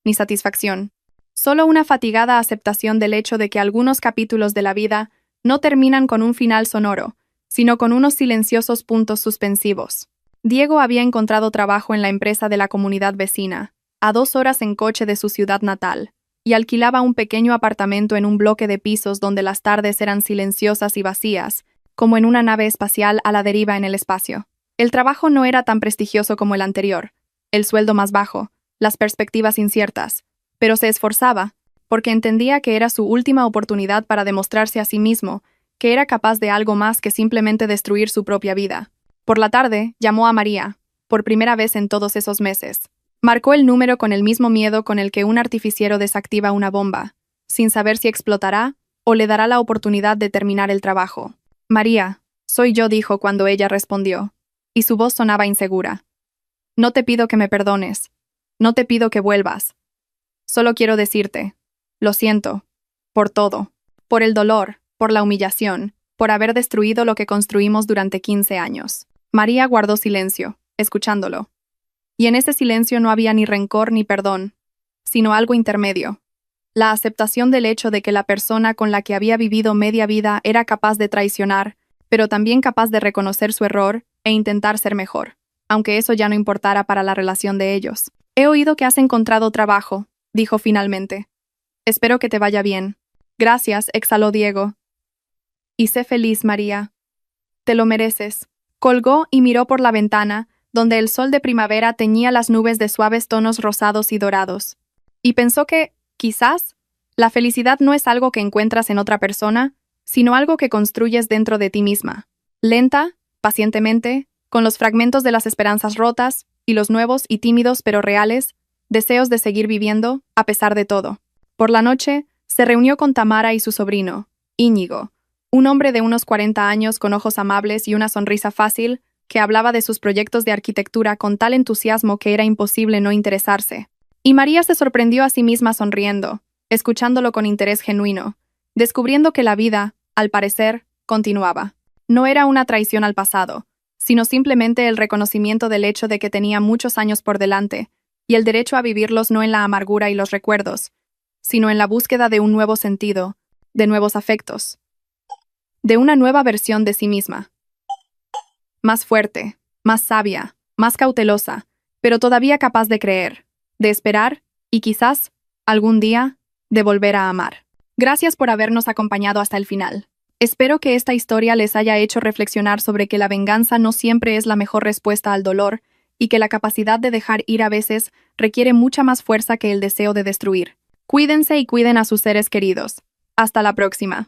ni satisfacción. Solo una fatigada aceptación del hecho de que algunos capítulos de la vida no terminan con un final sonoro, sino con unos silenciosos puntos suspensivos. Diego había encontrado trabajo en la empresa de la comunidad vecina, a 2 horas en coche de su ciudad natal, y alquilaba un pequeño apartamento en un bloque de pisos donde las tardes eran silenciosas y vacías, como en una nave espacial a la deriva en el espacio. El trabajo no era tan prestigioso como el anterior, el sueldo más bajo, las perspectivas inciertas, pero se esforzaba, porque entendía que era su última oportunidad para demostrarse a sí mismo que era capaz de algo más que simplemente destruir su propia vida. Por la tarde, llamó a María, por primera vez en todos esos meses. Marcó el número con el mismo miedo con el que un artificiero desactiva una bomba, sin saber si explotará o le dará la oportunidad de terminar el trabajo. María, soy yo, dijo cuando ella respondió, y su voz sonaba insegura. No te pido que me perdones, no te pido que vuelvas. Solo quiero decirte, lo siento, por todo, por el dolor, por la humillación, por haber destruido lo que construimos durante 15 años. María guardó silencio, escuchándolo. Y en ese silencio no había ni rencor ni perdón, sino algo intermedio. La aceptación del hecho de que la persona con la que había vivido media vida era capaz de traicionar, pero también capaz de reconocer su error e intentar ser mejor, aunque eso ya no importara para la relación de ellos. He oído que has encontrado trabajo, dijo finalmente. Espero que te vaya bien. Gracias, exhaló Diego. Y sé feliz, María. Te lo mereces. Colgó y miró por la ventana, donde el sol de primavera teñía las nubes de suaves tonos rosados y dorados. Y pensó que, quizás, la felicidad no es algo que encuentras en otra persona, sino algo que construyes dentro de ti misma. Lenta, pacientemente, con los fragmentos de las esperanzas rotas y los nuevos y tímidos pero reales deseos de seguir viviendo, a pesar de todo. Por la noche, se reunió con Tamara y su sobrino, Íñigo, un hombre de unos 40 años con ojos amables y una sonrisa fácil, que hablaba de sus proyectos de arquitectura con tal entusiasmo que era imposible no interesarse. Y María se sorprendió a sí misma sonriendo, escuchándolo con interés genuino, descubriendo que la vida, al parecer, continuaba. No era una traición al pasado, sino simplemente el reconocimiento del hecho de que tenía muchos años por delante, y el derecho a vivirlos no en la amargura y los recuerdos, sino en la búsqueda de un nuevo sentido, de nuevos afectos, de una nueva versión de sí misma. Más fuerte, más sabia, más cautelosa, pero todavía capaz de creer, de esperar y quizás, algún día, de volver a amar. Gracias por habernos acompañado hasta el final. Espero que esta historia les haya hecho reflexionar sobre que la venganza no siempre es la mejor respuesta al dolor y que la capacidad de dejar ir a veces requiere mucha más fuerza que el deseo de destruir. Cuídense y cuiden a sus seres queridos. Hasta la próxima.